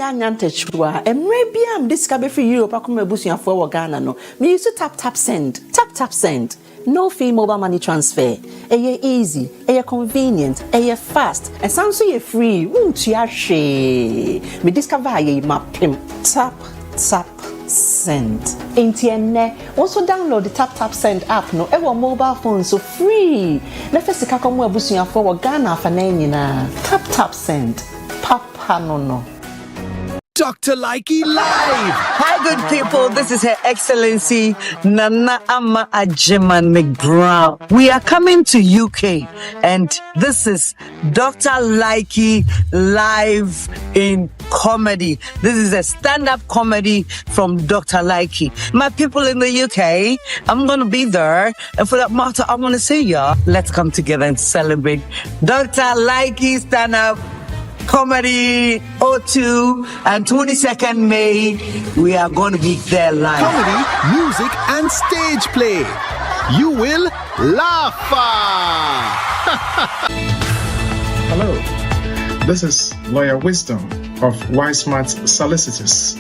Nyantechwa, Emrebiam, this cabe for Europe, Akumabusia for Ghana. No, me used to tap send, tap send. No fee mobile money transfer. Eye easy, eye convenient, eye fast, and sounds so free. Won't you share? Me discover ye mapim. Tap send. Intienne. Also download the Taptap Send app. No, ever mobile phone so free. Nefesi kakomu ebusuya for Ghana for na. Tap send. Papa no. Dr. Likey Live! Hi, good people. This is Her Excellency Nana Ama Ajeman McBrown. We are coming to UK, and this is Dr. Likey Live in comedy. This is a stand-up comedy from Dr. Likey. My people in the UK, I'm going to be there, and for that matter, I want to say, let's come together and celebrate Dr. Likey stand-up comedy 02 and 22nd May. We are going to be there live. Comedy, music, and stage play. You will laugh. Hello, this is Lawyer Wisdom of Wismart Solicitors.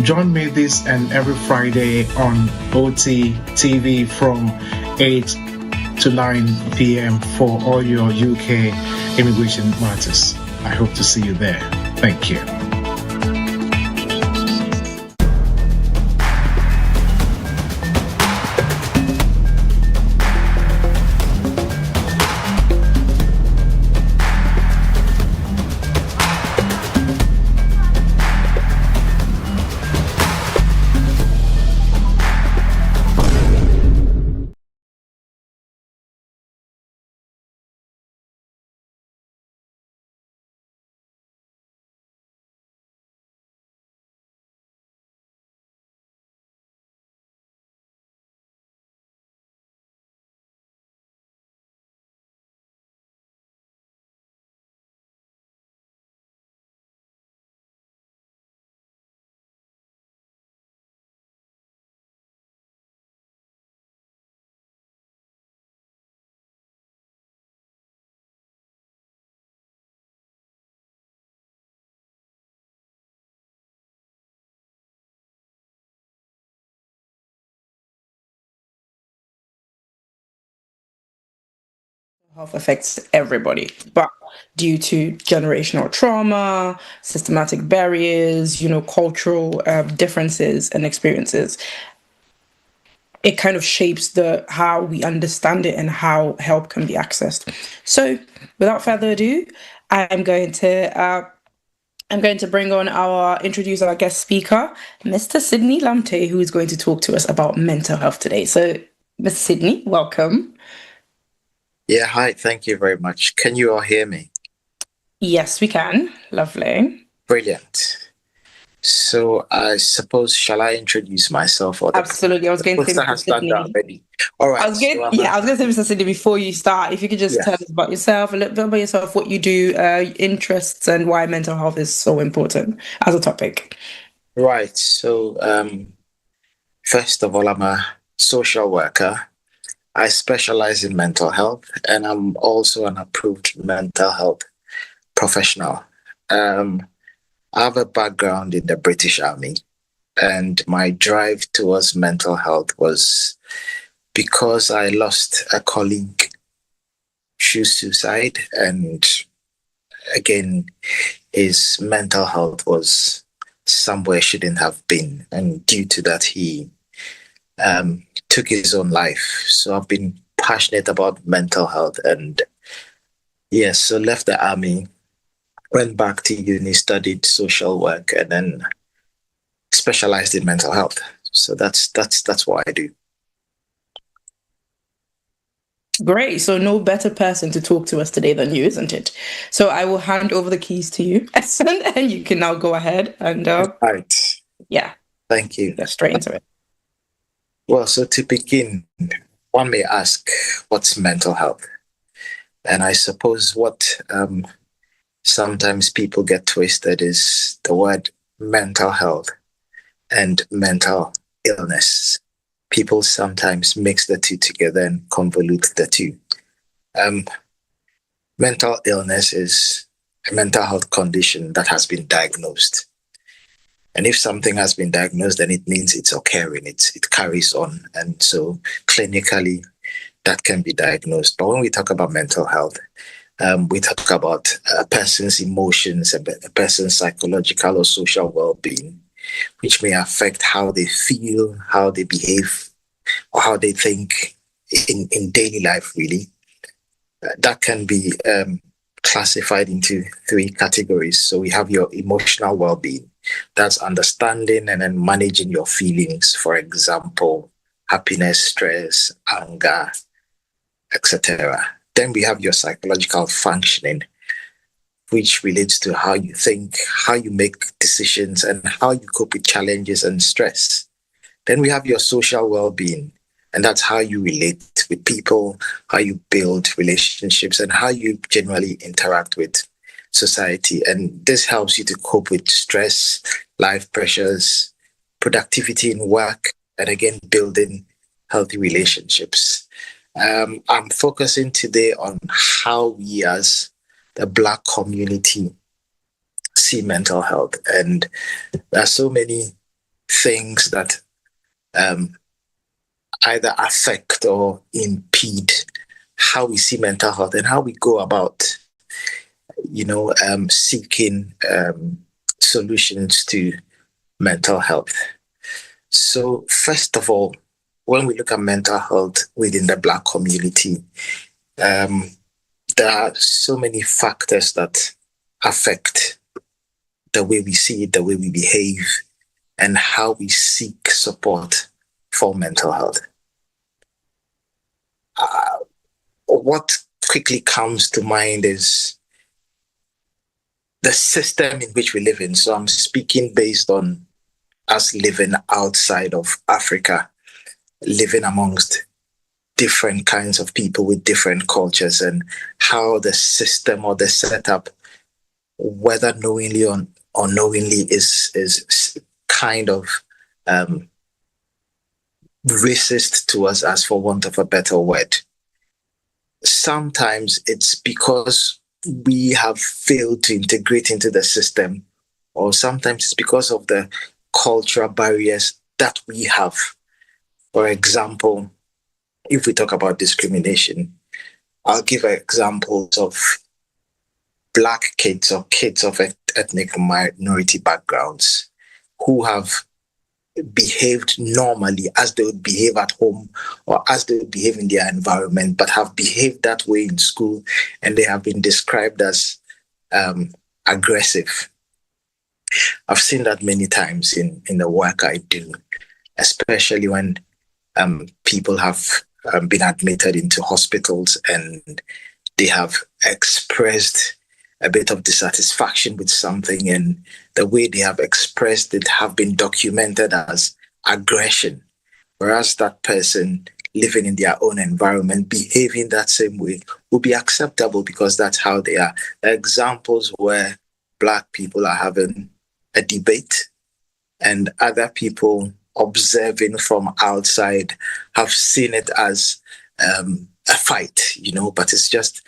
Join me this and every Friday on OT TV from 8 to 9 p.m. for all your UK immigration matters. I hope to see you there. Thank you. Health affects everybody, but due to generational trauma, systematic barriers, cultural differences and experiences, it kind of shapes how we understand it and how help can be accessed. So, without further ado, I'm going to introduce our guest speaker, Mr. Sidney Lamptey, who is going to talk to us about mental health today. So, Mr. Sidney, welcome. Yeah, hi. Thank you very much. Can you all hear me? Yes, we can. Lovely. Brilliant. So I suppose, shall I introduce myself? Absolutely. I was going to say Mr. Sidney. Already. All right. I was going to say Mr. Sidney before you start. If you could just tell us about yourself, a little bit about yourself, what you do, interests, and why mental health is so important as a topic. Right. So first of all, I'm a social worker. I specialize in mental health, and I'm also an approved mental health professional. I have a background in the British Army, and my drive towards mental health was because I lost a colleague through suicide, and again, his mental health was somewhere shouldn't have been, and due to that, he took his own life. So I've been passionate about mental health, and so left the army, went back to uni, studied social work, and then specialized in mental health. So that's what I do. Great. So no better person to talk to us today than you, isn't it? So I will hand over the keys to you, and you can now go ahead and right. Yeah. Thank you. Get straight into it. Well, so to begin, one may ask, what's mental health? And I suppose what sometimes people get twisted is the word mental health and mental illness. People sometimes mix the two together and convolute the two. Mental illness is a mental health condition that has been diagnosed. And if something has been diagnosed, then it means it's occurring, it carries on. And so clinically, that can be diagnosed. But when we talk about mental health, we talk about a person's emotions, a person's psychological or social well-being, which may affect how they feel, how they behave, or how they think in daily life, really. That can be classified into 3 categories. So we have your emotional well-being. That's understanding and then managing your feelings, for example, happiness, stress, anger, etc. Then we have your psychological functioning, which relates to how you think, how you make decisions, and how you cope with challenges and stress. Then we have your social well-being, and that's how you relate with people, how you build relationships, and how you generally interact with society. And this helps you to cope with stress, life pressures, productivity in work, and again, building healthy relationships. I'm focusing today on how we as the Black community see mental health. And there are so many things that either affect or impede how we see mental health and how we go about, seeking solutions to mental health. So first of all, when we look at mental health within the Black community, there are so many factors that affect the way we see it, the way we behave, and how we seek support for mental health. What quickly comes to mind is the system in which we live in. So I'm speaking based on us living outside of Africa, living amongst different kinds of people with different cultures, and how the system or the setup, whether knowingly or unknowingly, is kind of racist to us, as for want of a better word. Sometimes it's because we have failed to integrate into the system, or sometimes it's because of the cultural barriers that we have. For example, if we talk about discrimination, I'll give examples of Black kids or kids of ethnic minority backgrounds who have behaved normally as they would behave at home or as they would behave in their environment, but have behaved that way in school, and they have been described as aggressive. I've seen that many times in the work I do, especially when people have been admitted into hospitals and they have expressed a bit of dissatisfaction with something, and the way they have expressed it have been documented as aggression, whereas that person living in their own environment behaving that same way will be acceptable because that's how they are. The examples where Black people are having a debate and other people observing from outside have seen it as a fight, but it's just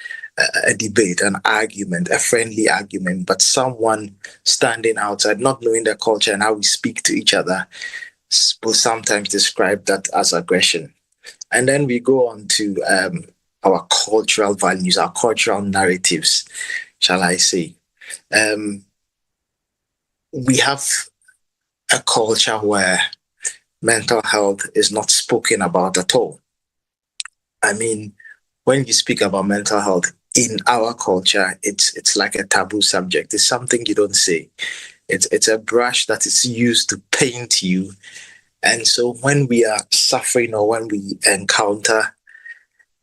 a debate, an argument, a friendly argument, but someone standing outside, not knowing the culture and how we speak to each other, will sometimes describe that as aggression. And then we go on to our cultural values, our cultural narratives, shall I say. We have a culture where mental health is not spoken about at all. I mean, when you speak about mental health in our culture, it's like a taboo subject. It's something you don't say. It's a brush that is used to paint you. And so when we are suffering or when we encounter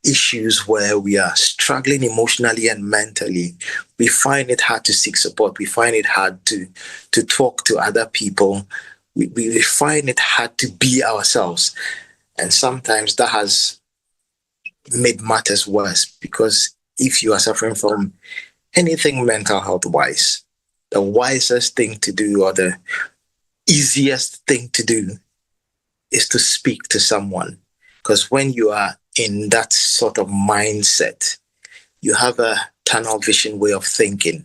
issues where we are struggling emotionally and mentally, we find it hard to seek support. We find it hard to talk to other people. We find it hard to be ourselves. And sometimes that has made matters worse, because if you are suffering from anything mental health wise, the wisest thing to do or the easiest thing to do is to speak to someone. Because when you are in that sort of mindset, you have a tunnel vision way of thinking.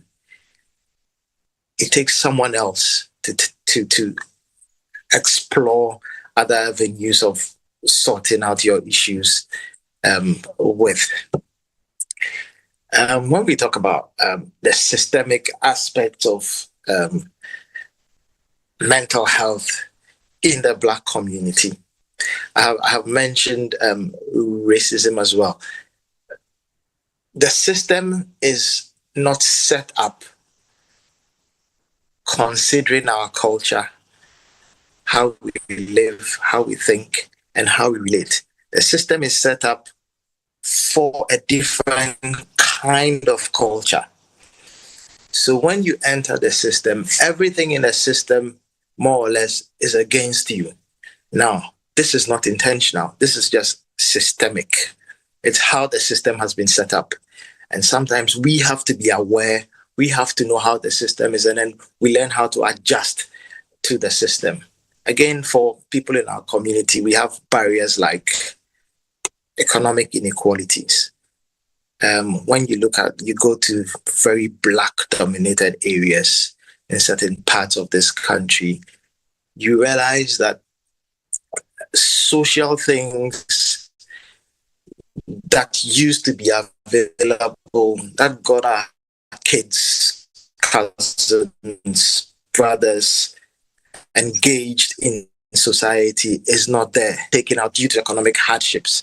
It takes someone else to to explore other avenues of sorting out your issues with. When we talk about the systemic aspect of mental health in the Black community, I have mentioned racism as well. The system is not set up considering our culture, how we live, how we think, and how we relate. The system is set up for a different kind of culture. So when you enter the system, everything in the system, more or less, is against you. Now, this is not intentional. This is just systemic. It's how the system has been set up. And sometimes we have to be aware, we have to know how the system is, and then we learn how to adjust to the system. Again, for people in our community, we have barriers like economic inequalities. When you go to very Black-dominated areas in certain parts of this country, you realize that social things that used to be available, that got our kids, cousins, brothers engaged in society, is not there, taken out due to economic hardships.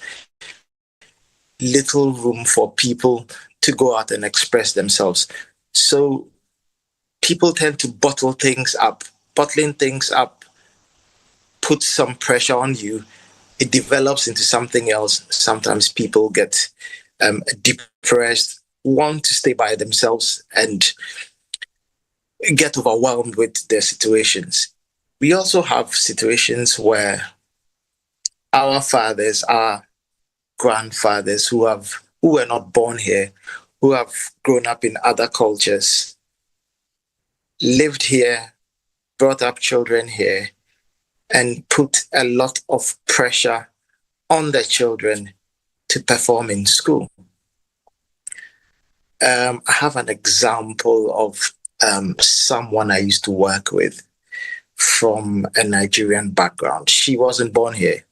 Little room for people to go out and express themselves. So people tend to bottle things up. Bottling things up puts some pressure on you. It develops into something else. Sometimes people get depressed, want to stay by themselves, and get overwhelmed with their situations. We also have situations where our fathers, our grandfathers who were not born here, who have grown up in other cultures, lived here, brought up children here, and put a lot of pressure on the children to perform in school. I have an example of someone I used to work with from a Nigerian background. She wasn't born here.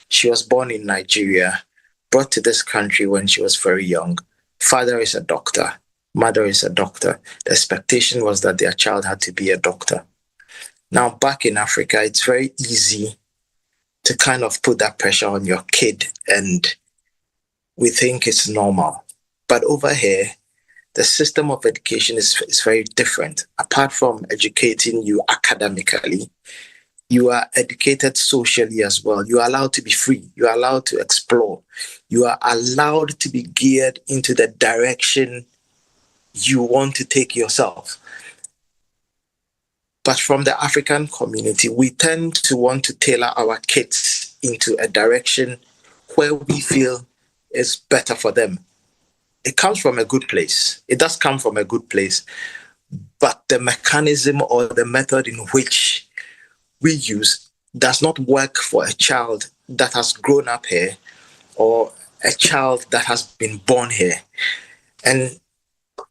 She was born in Nigeria, brought to this country when she was very young. Father is a doctor. Mother is a doctor. The expectation was that their child had to be a doctor. Now, back in Africa, it's very easy to kind of put that pressure on your kid, and we think it's normal. But over here, the system of education is very different. Apart from educating you academically, you are educated socially as well. You are allowed to be free. You are allowed to explore. You are allowed to be geared into the direction you want to take yourself. But from the African community, we tend to want to tailor our kids into a direction where we feel is better for them. It comes from a good place. It does come from a good place. But the mechanism or the method in which we use does not work for a child that has grown up here or a child that has been born here. And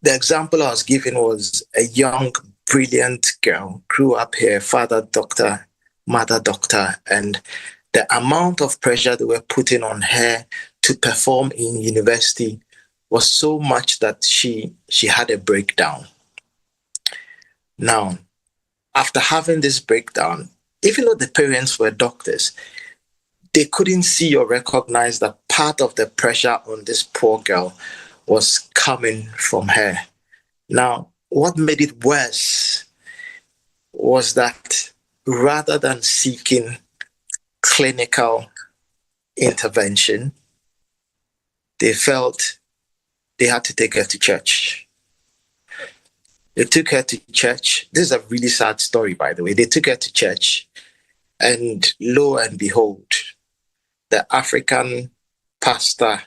the example I was given was a young, brilliant girl, grew up here, father doctor, mother doctor, and the amount of pressure they were putting on her to perform in university was so much that she had a breakdown. Now, after having this breakdown, even though the parents were doctors, they couldn't see or recognize that part of the pressure on this poor girl was coming from her. Now, what made it worse was that rather than seeking clinical intervention, they felt they had to take her to church. They took her to church. This is a really sad story, by the way. They took her to church, and lo and behold, the African pastor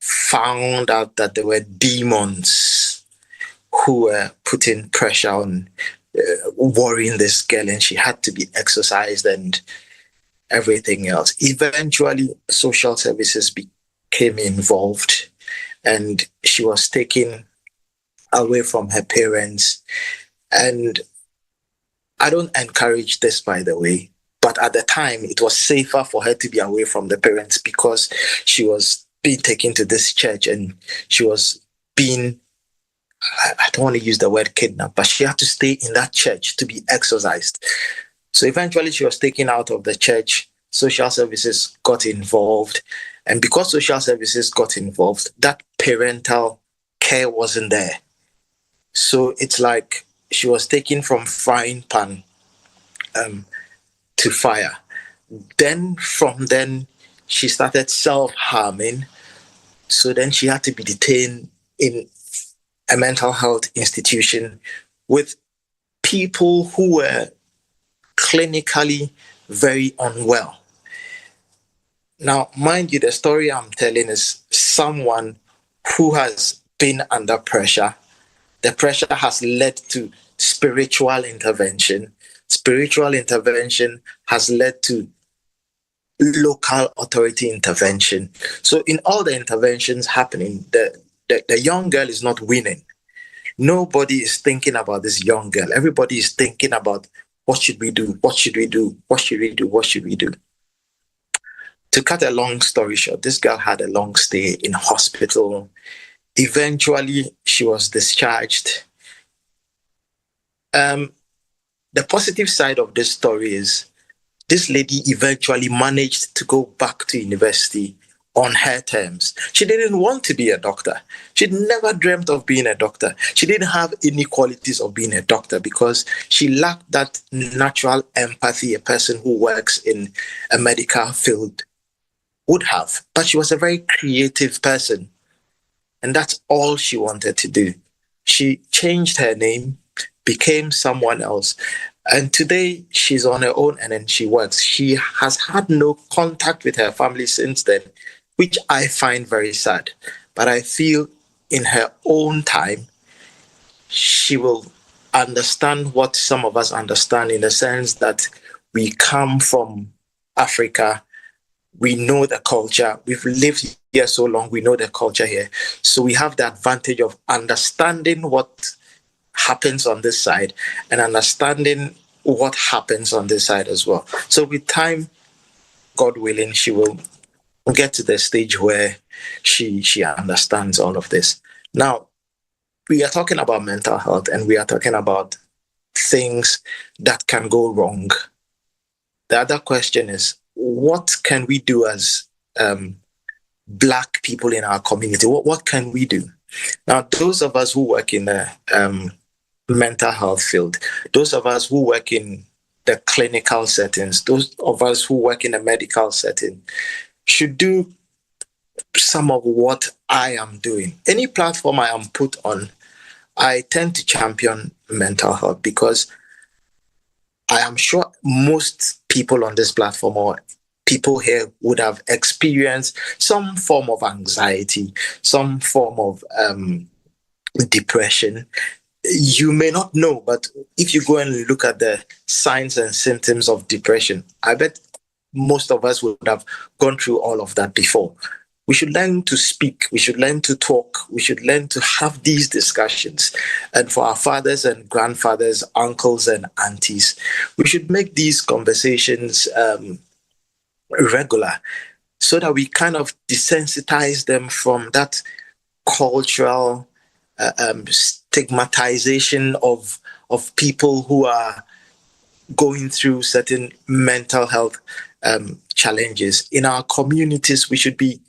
found out that there were demons who were putting pressure on, worrying this girl, and she had to be exorcised and everything else. Eventually, social services became involved, and she was taken away from her parents. And I don't encourage this, by the way, but at the time it was safer for her to be away from the parents because she was being taken to this church and she was being, I don't want to use the word kidnapped, but she had to stay in that church to be exorcised. So eventually she was taken out of the church. Social services got involved. And because social services got involved, that parental care wasn't there. So it's like she was taken from frying pan to fire. Then from then, she started self-harming. So then she had to be detained in a mental health institution with people who were clinically very unwell. Now, mind you, the story I'm telling is someone who has been under pressure. The pressure has led to spiritual intervention. Spiritual intervention has led to local authority intervention. So in all the interventions happening, the young girl is not winning. Nobody is thinking about this young girl. Everybody is thinking about what should we do? What should we do? What should we do? What should we do? To cut a long story short, this girl had a long stay in hospital. Eventually, she was discharged. The positive side of this story is this lady eventually managed to go back to university on her terms. She didn't want to be a doctor. She'd never dreamt of being a doctor. She didn't have any qualities of being a doctor because she lacked that natural empathy a person who works in a medical field would have. But she was a very creative person. And that's all she wanted to do. She changed her name, became someone else. And today she's on her own and then she works. She has had no contact with her family since then, which I find very sad. But I feel in her own time, she will understand what some of us understand in the sense that we come from Africa. We know the culture. We've lived here so long. We know the culture here. So we have the advantage of understanding what happens on this side and understanding what happens on this side as well. So with time, God willing, she will get to the stage where she understands all of this. Now, we are talking about mental health and we are talking about things that can go wrong. The other question is, what can we do as Black people in our community? What can we do? Now, those of us who work in the mental health field, those of us who work in the clinical settings, those of us who work in a medical setting, should do some of what I am doing. Any platform I am put on, I tend to champion mental health because I am sure most people on this platform or people here would have experienced some form of anxiety, some form of depression. You may not know, but if you go and look at the signs and symptoms of depression, I bet most of us would have gone through all of that before. We should learn to speak. We should learn to talk. We should learn to have these discussions. And for our fathers and grandfathers, uncles and aunties, we should make these conversations regular so that we kind of desensitize them from that cultural stigmatization of people who are going through certain mental health challenges. In our communities, we should be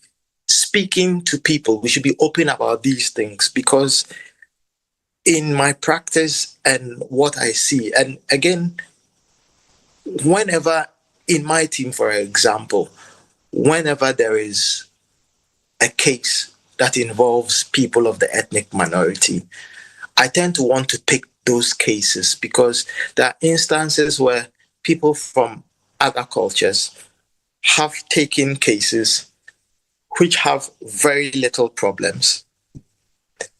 speaking to people. We should be open about these things because in my practice and what I see, and again, whenever in my team, for example, whenever there is a case that involves people of the ethnic minority, I tend to want to pick those cases because there are instances where people from other cultures have taken cases which have very little problems,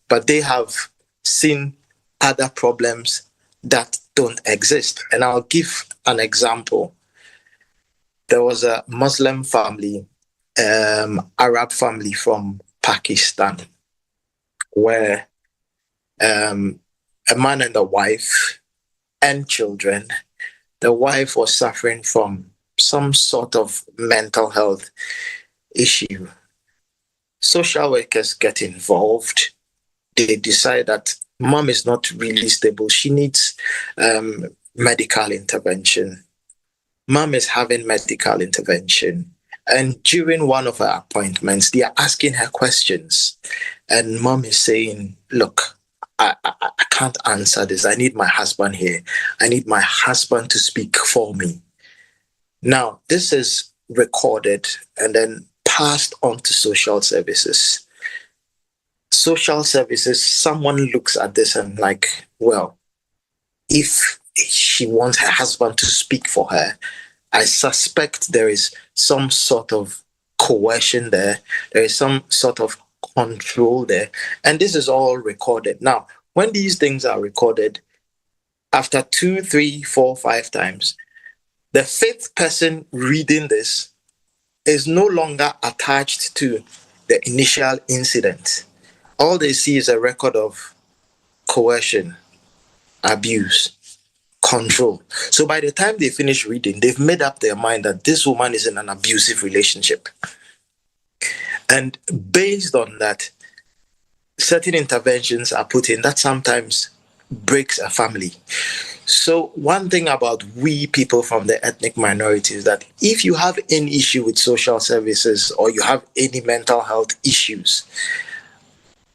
but they have seen other problems that don't exist. And I'll give an example. There was a Muslim family, Arab family from Pakistan, where a man and a wife and children. The wife was suffering from some sort of mental health issue. Social workers get involved. They decide that mom is not really stable. She needs medical intervention. Mom is having medical intervention. And during one of her appointments, they are asking her questions. And mom is saying, look, I can't answer this. I need my husband here. I need my husband to speak for me. Now, this is recorded and then passed on to social services. Social services, someone looks at this and like, well, if she wants her husband to speak for her, I suspect there is some sort of coercion there. There is some sort of control there. And this is all recorded. Now, when these things are recorded, after 2, 3, 4, 5 times, the fifth person reading this is no longer attached to the initial incident. All they see is a record of coercion, abuse, control. So by the time they finish reading, they've made up their mind that this woman is in an abusive relationship. And based on that, certain interventions are put in that sometimes breaks a family. So one thing about we people from the ethnic minority is that if you have any issue with social services or you have any mental health issues,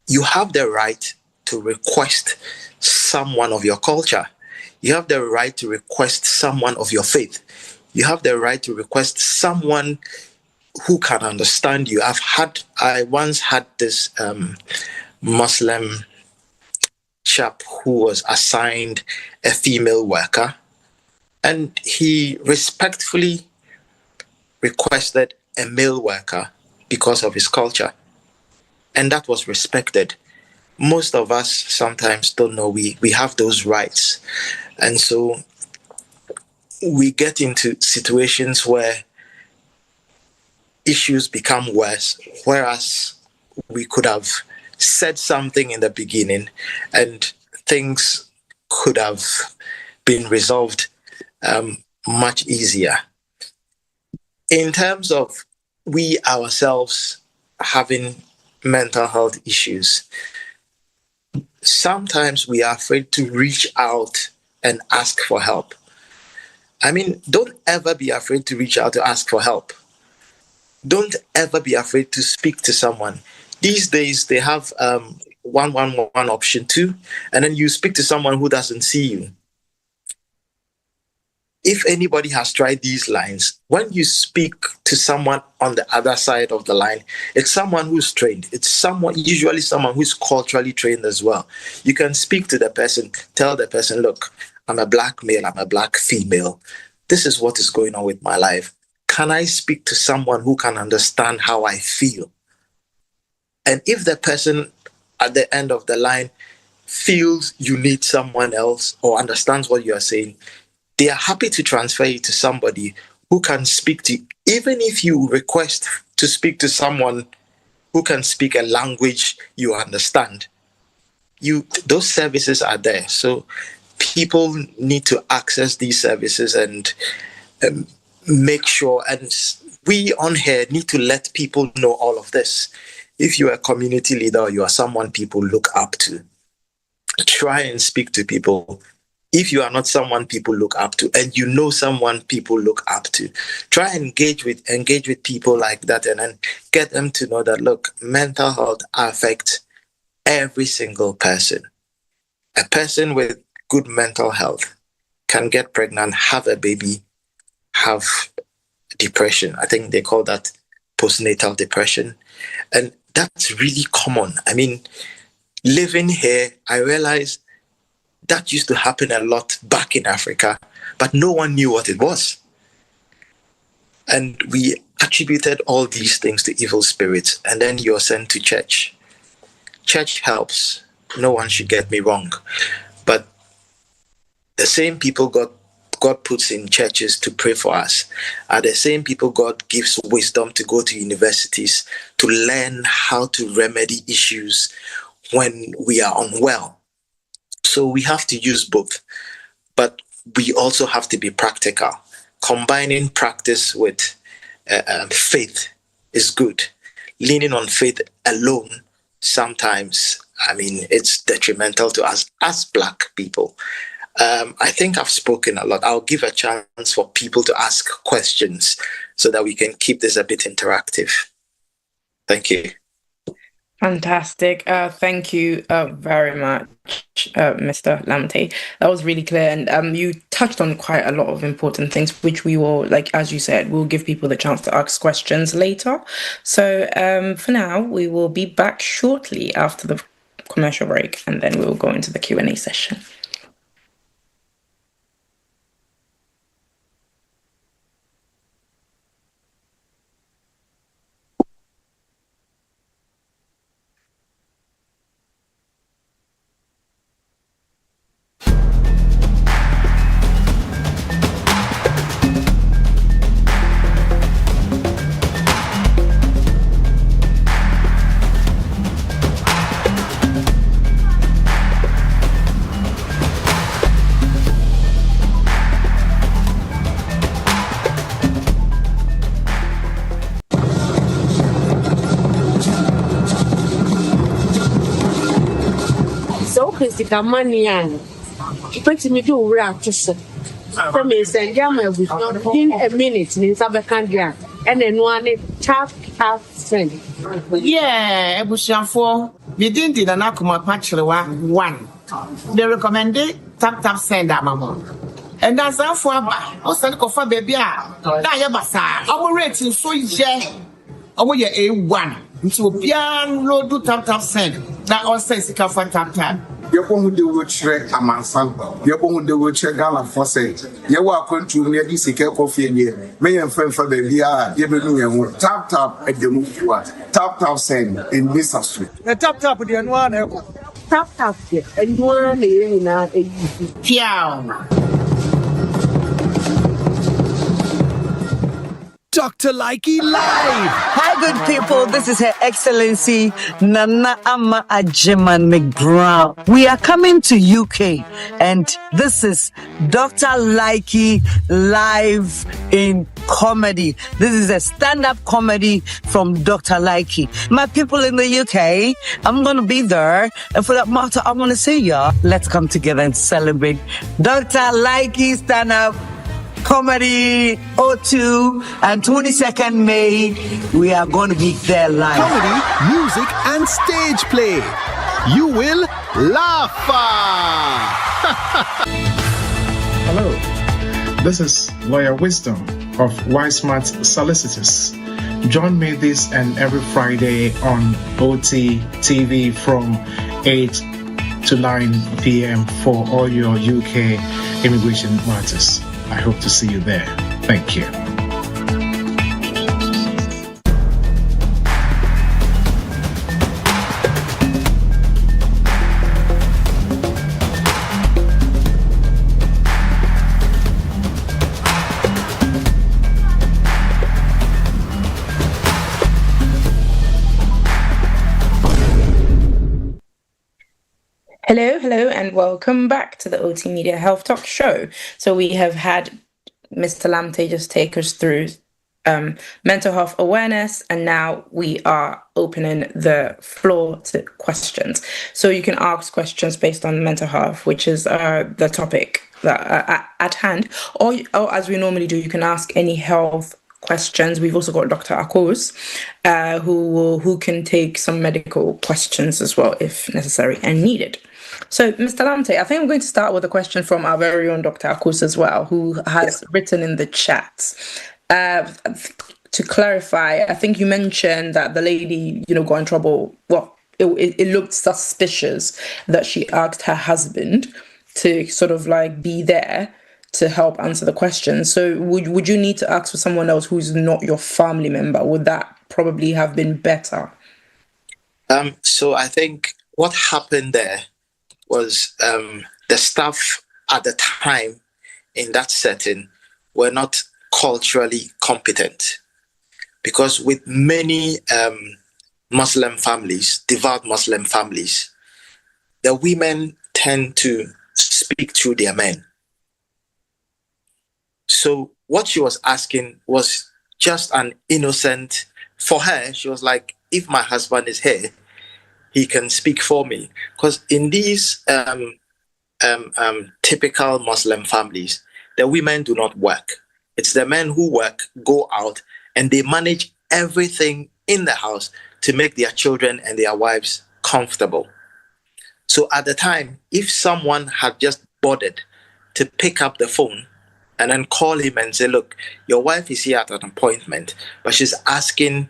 you have the right to request someone of your culture. You have the right to request someone of your faith. You have the right to request someone who can understand you. I once had this Muslim chap who was assigned a female worker, and he respectfully requested a male worker because of his culture, and that was respected. Most of us sometimes don't know we have those rights, and so we get into situations where issues become worse, whereas we could have said something in the beginning and things could have been resolved much easier. In terms of we ourselves having mental health issues, sometimes we are afraid to reach out and ask for help. I mean, don't ever be afraid to reach out to ask for help. Don't ever be afraid to speak to someone. These days, they have 111 option 2, and then you speak to someone who doesn't see you. If anybody has tried these lines, when you speak to someone on the other side of the line, it's someone who's trained. It's usually someone who's culturally trained as well. You can speak to the person, tell the person, look, I'm a black male, I'm a black female. This is what is going on with my life. Can I speak to someone who can understand how I feel? And if the person at the end of the line feels you need someone else or understands what you are saying, they are happy to transfer you to somebody who can speak to you. Even if you request to speak to someone who can speak a language you understand, those services are there. So people need to access these services and make sure, and we on here need to let people know all of this. If you are a community leader or you are someone people look up to, try and speak to people. If you are not someone people look up to and you know someone people look up to, try and engage with people like that and then get them to know that, look, mental health affects every single person. A person with good mental health can get pregnant, have a baby, have depression. I think they call that postnatal depression. And that's really common. I mean, living here, I realized that used to happen a lot back in Africa, but no one knew what it was. And we attributed all these things to evil spirits, and then you're sent to church. Church helps. No one should get me wrong. But the same people God puts in churches to pray for us are the same people God gives wisdom to go to universities to learn how to remedy issues when we are unwell. So we have to use both. but we also have to be practical. Combining practice with faith is good. Leaning on faith alone, sometimes, it's detrimental to us as Black people. I think I've spoken a lot. I'll give a chance for people to ask questions so that we can keep this a bit interactive. Thank you. Fantastic. Thank you very much, Mr. Lamptey. That was really clear. And you touched on quite a lot of important things, which we will, as you said, we'll give people the chance to ask questions later. So for now, we will be back shortly after the commercial break, and then we will go into the Q&A session. Mania, but me do react to from me send in a minute in Sabacandria and then one Taptap Send. Yeah, Ebusiafo, we didn't did an akuma patchlewa one. They recommended Taptap Send at Mamma. And that's our father. Also, for baby. Diabasa, our rating so yeah. Our year A1. So, piano do Taptap Send. That also is a for Taptap. You're going to do what you're a man, you're going to do what you're going for say. You are going to me, this is coffee in here. May and friend for the VR, you know, tap at the move you are. Taptap Send in this street. The tap with the one. Taptap, and one in a piano. Dr. Likey Live. Hi, good people. This is Her Excellency Nana Ama Ajeman McBrown. We are coming to UK, and this is Dr. Likey Live in Comedy. This is a stand-up comedy from Dr. Likey. My people in the UK, I'm going to be there, and for that matter, I'm going to say, let's come together and celebrate Dr. Likey stand-up comedy 02 and 22nd May. We are going to be there live. Comedy, music, and stage play. You will laugh. Hello, this is Lawyer Wisdom of Wismart Solicitors. Join me this and every Friday on OT TV from 8 to 9 p.m. for all your UK immigration matters. I hope to see you there. Thank you. Hello, and welcome back to the OT Media Health Talk Show. So we have had Mr. Lamptey just take us through mental health awareness, and now we are opening the floor to questions. So you can ask questions based on mental health, which is the topic that, at hand, or as we normally do, you can ask any health questions. We've also got Dr. Akos, who can take some medical questions as well if necessary and needed. So, Mr. Lamptey, I think I'm going to start with a question from our very own Dr. Akos as well, who has written in the chat. To clarify, I think you mentioned that the lady, got in trouble. Well, it looked suspicious that she asked her husband to sort of be there to help answer the question. So would you need to ask for someone else who's not your family member? Would that probably have been better? So I think what happened there was the staff at the time in that setting were not culturally competent, because with many Muslim families, devout Muslim families, the women tend to speak through their men. So what she was asking was just an innocent, for her, she was like, if my husband is here, he can speak for me. Because in these typical Muslim families, the women do not work. It's the men who work, go out, and they manage everything in the house to make their children and their wives comfortable. So at the time, if someone had just bothered to pick up the phone and then call him and say, look, your wife is here at an appointment, but she's asking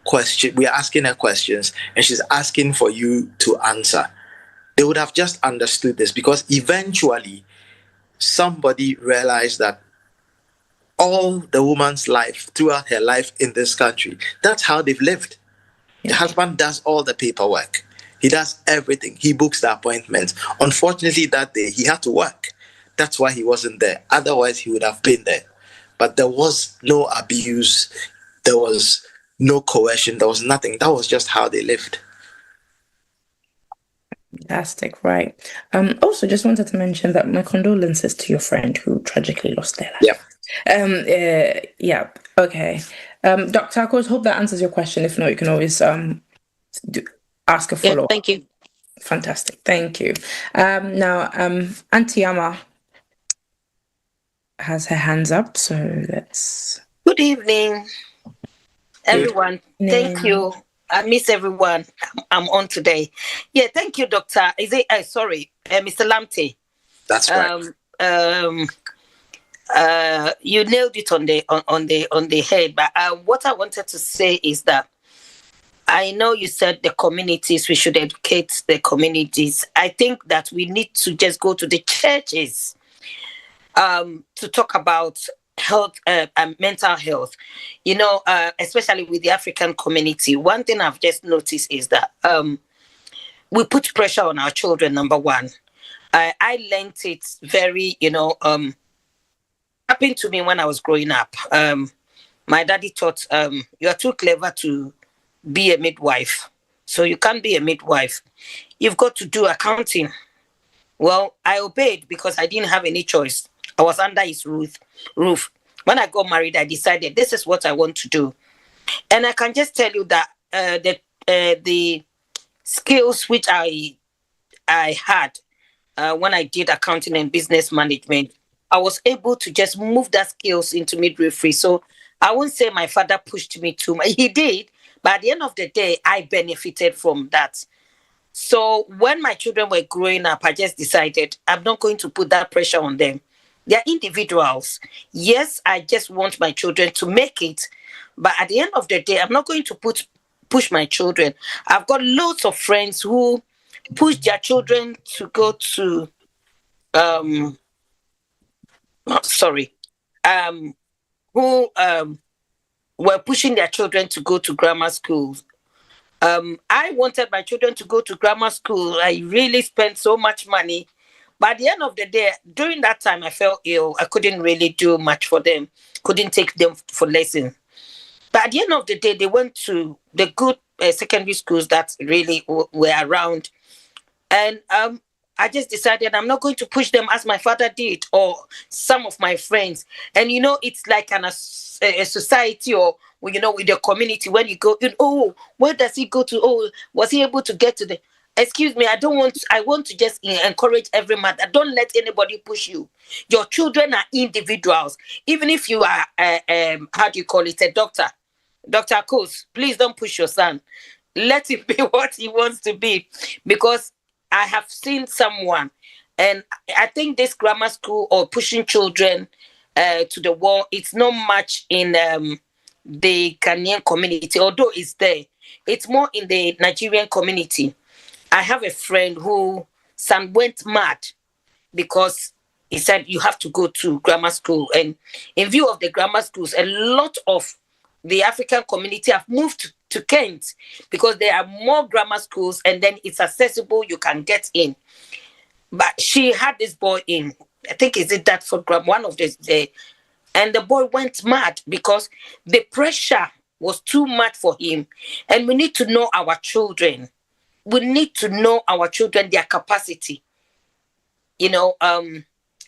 questions, we are asking her questions, and she's asking for you to answer, they would have just understood this, because eventually somebody realized that all the woman's life, throughout her life in this country, that's how they've lived. The husband does all the paperwork. He does everything. He books the appointments. Unfortunately, that day he had to work. That's why he wasn't there. Otherwise, he would have been there. But there was no abuse. There was no coercion. There was nothing. That was just how they lived. Fantastic, right. Also, just wanted to mention that my condolences to your friend who tragically lost their life. Yeah. Yeah. Okay. Dr. Akos, hope that answers your question. If not, you can always ask a follow-up. Yeah, thank you. Fantastic. Thank you. Now, Auntie Amma has her hands up, so let's... Good evening, everyone. Thank you. I miss everyone. I'm on today. Yeah, thank you, Doctor. Mr. Lamptey. That's right. You nailed it on the head. But what I wanted to say is that I know you said the communities, we should educate the communities. I think that we need to just go to the churches to talk about health and mental health, especially with the African community. One thing I've just noticed is that we put pressure on our children, number one. I learned it very, happened to me when I was growing up. My daddy thought, you are too clever to be a midwife. So you can't be a midwife. You've got to do accounting. Well, I obeyed because I didn't have any choice. I was under his roof. When I got married, I decided this is what I want to do. And I can just tell you that the skills which I had when I did accounting and business management, I was able to just move that skills into midwifery. So I won't say my father pushed me too much. He did, but at the end of the day, I benefited from that. So when my children were growing up, I just decided I'm not going to put that pressure on them. They're individuals. Yes, I just want my children to make it. But at the end of the day, I'm not going to push my children. I've got loads of friends who push their children to go to, who were pushing their children to go to grammar schools. I wanted my children to go to grammar school. I really spent so much money. But at the end of the day, during that time, I felt ill. I couldn't really do much for them. Couldn't take them for lessons. But at the end of the day, they went to the good secondary schools that really were around. And I just decided I'm not going to push them as my father did or some of my friends. And, it's like a society or, with the community. When you go, where does he go to? Oh, was he able to get to the... Excuse me, I want to just encourage every mother. Don't let anybody push you. Your children are individuals. Even if you are, how do you call it, a doctor. Dr. Akos, please don't push your son. Let him be what he wants to be. Because I have seen someone, and I think this grammar school or pushing children to the wall, it's not much in the Ghanaian community, although it's there. It's more in the Nigerian community. I have a friend whose son went mad because he said you have to go to grammar school. And in view of the grammar schools, a lot of the African community have moved to Kent because there are more grammar schools and then it's accessible, you can get in. But she had this boy in, I think is it that for one of the and the boy went mad because the pressure was too much for him. And we need to know our children. We need to know our children, their capacity.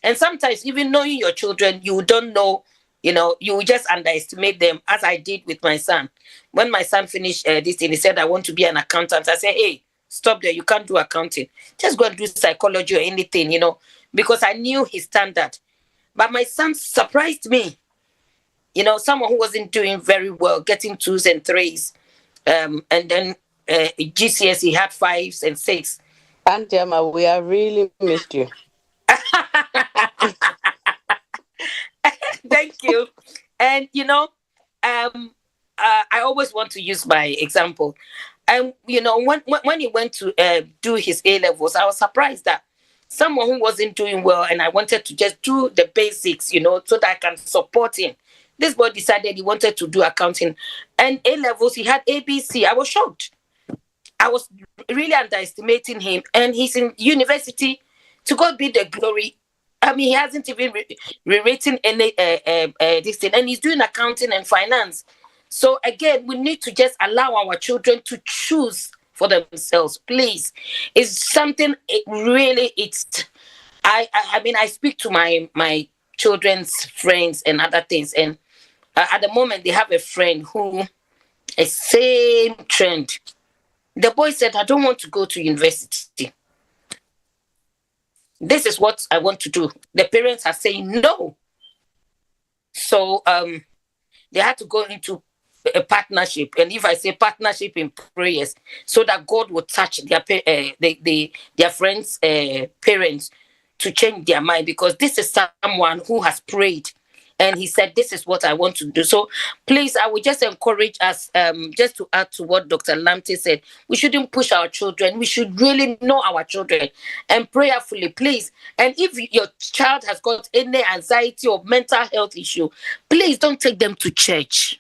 And sometimes even knowing your children, you don't know, you know, you will just underestimate them, as I did with my son. When my son finished this thing, he said, I want to be an accountant. I said, hey, stop there. You can't do accounting. Just go and do psychology or anything, you know, because I knew his standard. But my son surprised me. You know, someone who wasn't doing very well, getting 2s and 3s. And then GCS, he had 5s and 6. Auntie Emma, we have really missed you. Thank you. And, you know, I always want to use my example. And, you know, when he went to do his A-levels, I was surprised that someone who wasn't doing well, and I wanted to just do the basics, you know, so that I can support him. This boy decided he wanted to do accounting. And A-levels, he had ABC. I was shocked. I was really underestimating him. And he's in university. To God be the glory. I mean, he hasn't even rewritten any this thing. And he's doing accounting and finance. So again, we need to just allow our children to choose for themselves, please. It's something, I mean, I speak to my children's friends and other things. And at the moment, they have a friend who is same trend. The boy said, I don't want to go to university. This is what I want to do. The parents are saying no. So they had to go into a partnership. And if I say partnership in prayers, so that God will touch their friends' parents to change their mind, because this is someone who has prayed. And he said, this is what I want to do. So please, I would just encourage us, just to add to what Dr. Lamptey said, we shouldn't push our children. We should really know our children and prayerfully, please. And if your child has got any anxiety or mental health issue, please don't take them to church.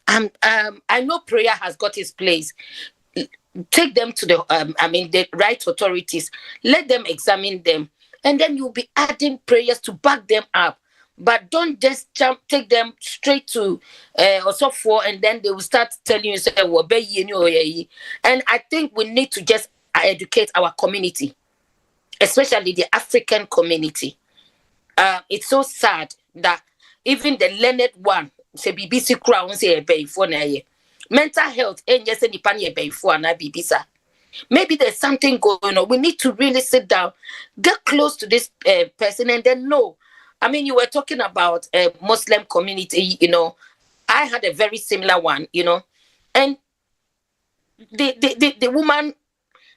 I know prayer has got its place. Take them to the right authorities. Let them examine them. And then you'll be adding prayers to back them up. But don't just take them straight to also for, and then they will start telling you, say, and I think we need to just educate our community, especially the African community. It's so sad that even the learned one, say BBC Crown, say mental health, and yes, any panic before na BBC. Maybe there's something going on. We need to really sit down, get close to this person, and then know. I mean, you were talking about a Muslim community, you know. I had a very similar one, you know. And the woman,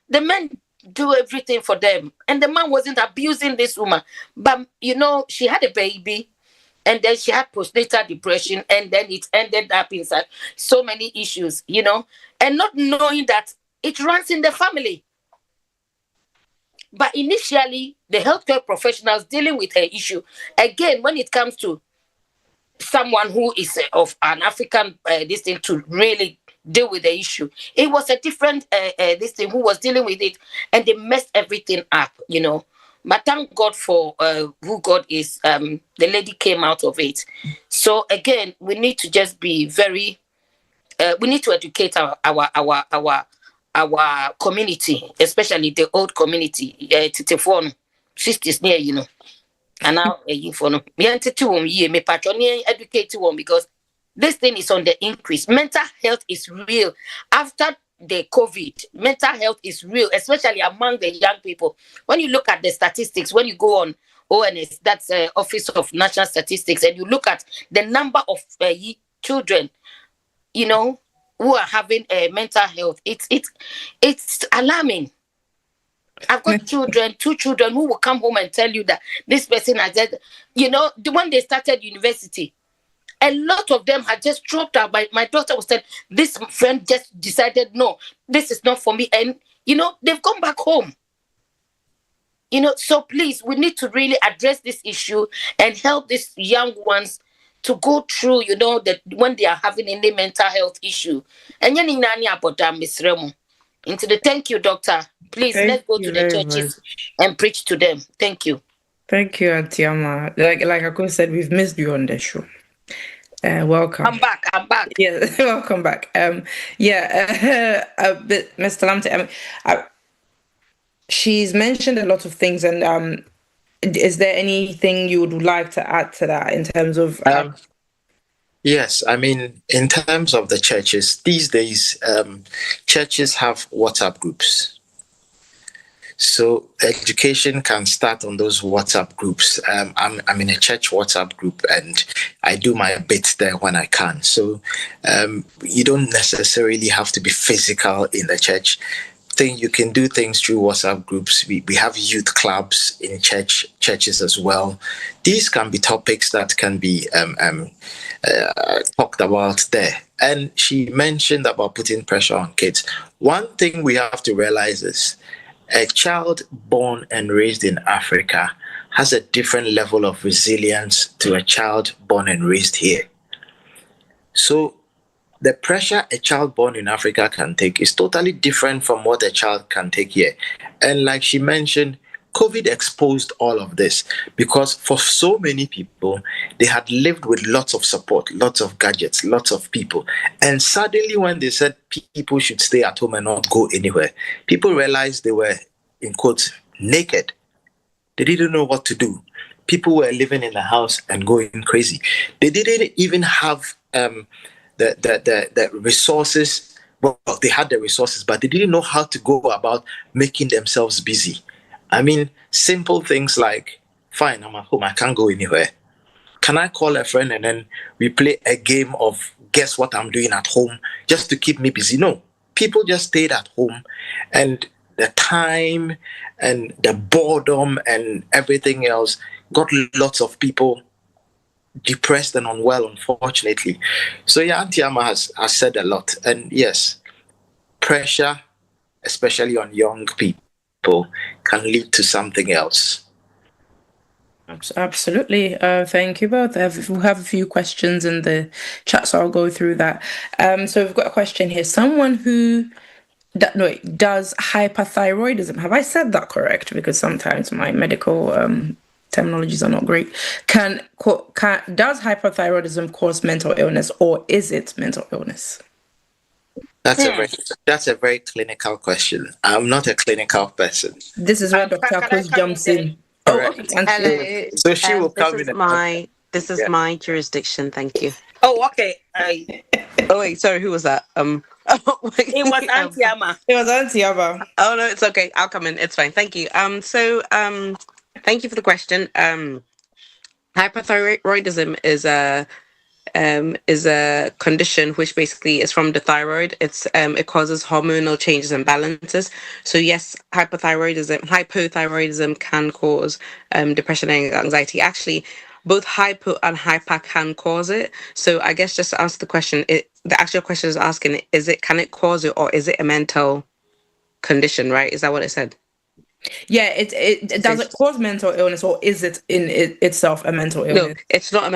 the men do everything for them. And the man wasn't abusing this woman. But, you know, she had a baby. And then she had postnatal depression. And then it ended up inside so many issues, you know. And not knowing that it runs in the family. But initially, the healthcare professionals dealing with her issue, again, when it comes to someone who is of an African this thing to really deal with the issue, it was a different this thing who was dealing with it, and they messed everything up, you know. But thank God for who God is. The lady came out of it. So again, we need to just be very. We need to educate our community, especially the old community, 60s near, you know. And now, me educate one, because this thing is on the increase. Mental health is real. After the COVID, mental health is real, especially among the young people. When you look at the statistics, when you go on ONS, that's Office of National Statistics, and you look at the number of children, you know, who are having mental health, it's alarming. I've got children, 2 children, who will come home and tell you that this person has said, you know, when they started university, a lot of them had just dropped out. My daughter was said, this friend just decided, no, this is not for me. And, you know, they've gone back home. You know, so please, we need to really address this issue and help these young ones to go through, you know, that when they are having any mental health issue. And you nani about that, Miss Remo. Into the thank you, doctor. Please, let's go to the churches and preach to them. Thank you. Thank you, Auntie Amma. Like Akko said, we've missed you on the show. Welcome. I'm back. Yeah, welcome back. But Mr. Lamptey, she's mentioned a lot of things, and is there anything you would like to add to that in terms of? Yes, I mean, in terms of the churches, these days, churches have WhatsApp groups. So education can start on those WhatsApp groups. I'm in a church WhatsApp group, and I do my bit there when I can. So you don't necessarily have to be physical in the church. You can do things through WhatsApp groups. We have youth clubs in churches as well. These can be topics that can be talked about there. And she mentioned about putting pressure on kids. One thing we have to realize is a child born and raised in Africa has a different level of resilience to a child born and raised here. So the pressure a child born in Africa can take is totally different from what a child can take here. And like she mentioned, COVID exposed all of this because for so many people, they had lived with lots of support, lots of gadgets, lots of people. And suddenly when they said people should stay at home and not go anywhere, people realized they were, in quotes, naked. They didn't know what to do. People were living in the house and going crazy. They didn't even have the resources. Well, they had the resources, but they didn't know how to go about making themselves busy. I mean, simple things like, fine, I'm at home, I can't go anywhere. Can I call a friend and then we play a game of guess what I'm doing at home just to keep me busy? No, people just stayed at home, and the time and the boredom and everything else got lots of people depressed and unwell, unfortunately. So yeah, Auntie Amma has said a lot. And yes, pressure, especially on young people, can lead to something else. Absolutely. Thank you both. We have a few questions in the chat, so I'll go through that. So we've got a question here. Someone who does hyperthyroidism. Have I said that correct? Because sometimes my medical terminologies are not great. Does hyperthyroidism cause mental illness, or is it mental illness? That's a very clinical question. I'm not a clinical person. This is where Dr. Akos jumps in. Oh, okay. Hello. So she will come in. This is my jurisdiction. Thank you. Oh, okay. Oh wait, sorry. Who was that? It was Auntie Amma. It was Auntie Amma. Oh no, it's okay. I'll come in. It's fine. Thank you. Thank you for the question. Hyperthyroidism is a condition which basically is from the thyroid. It causes hormonal changes and balances. So yes, hypothyroidism can cause depression and anxiety. Actually, both hypo and hyper can cause it. So I guess just to answer the question, the actual question is asking, can it cause it, or is it a mental condition, right? Is that what it said? Yeah, it does it cause mental illness, or is it in itself a mental illness? No, it's not a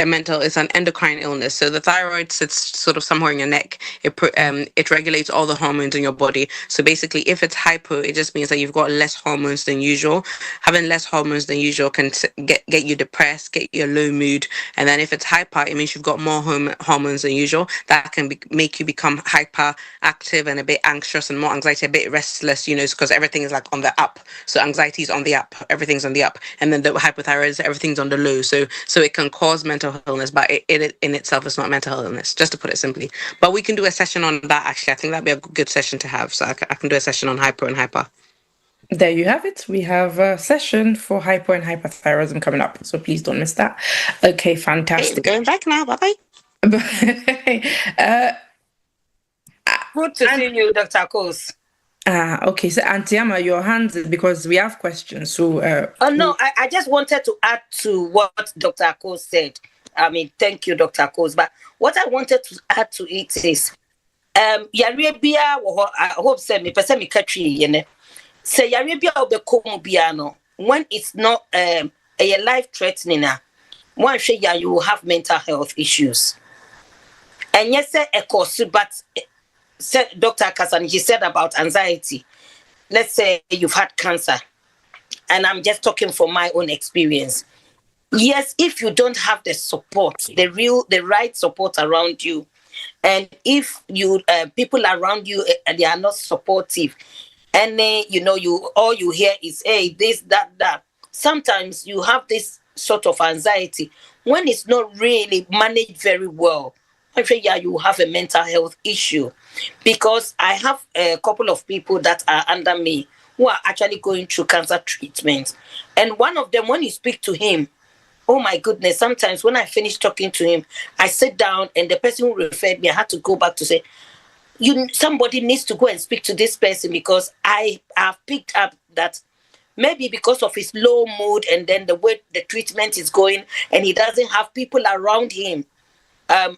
mental. It's an endocrine illness. So the thyroid sits sort of somewhere in your neck. It regulates all the hormones in your body. So basically, if it's hypo, it just means that you've got less hormones than usual. Having less hormones than usual can get you depressed, get you a low mood. And then if it's hyper, it means you've got more hormones than usual. That can make you become hyperactive and a bit anxious and more anxiety, a bit restless. Because everything is like on the up. So anxiety is on the up, everything's on the up, and then the hypothyroidism, everything's on the low. So it can cause mental illness, but it in itself is not mental illness, just to put it simply. But we can do a session on that. Actually, I think that'd be a good session to have. So I can do a session on hypo and hyper. There you have it. We have a session for hypo and hyperthyroidism coming up. So please don't miss that. Okay, fantastic. Hey, going back now. Bye bye. Good to see you, Dr. Akos. Okay, so Auntie Amma, your hands, because we have questions. So, no, I just wanted to add to what Dr. Akos said. I mean, thank you, Dr. Akos. But what I wanted to add to it is, Yarabia, I hope say me person me country, say Yarabia of the Komubiano when it's not a life threatening. One say you will have mental health issues, and yes, a course, but. Said Dr. Kassan, he said about anxiety. Let's say you've had cancer, and I'm just talking from my own experience. Yes, if you don't have the support, the right support around you, and if you people around you they are not supportive, and all you hear is hey this that. sometimes you have this sort of anxiety when it's not really managed very well. I say, yeah, you have a mental health issue, because I have a couple of people that are under me who are actually going through cancer treatment. And one of them, when you speak to him, oh my goodness, sometimes when I finish talking to him, I sit down and the person who referred me, I had to go back to say, somebody needs to go and speak to this person, because I have picked up that maybe because of his low mood and then the way the treatment is going and he doesn't have people around him. I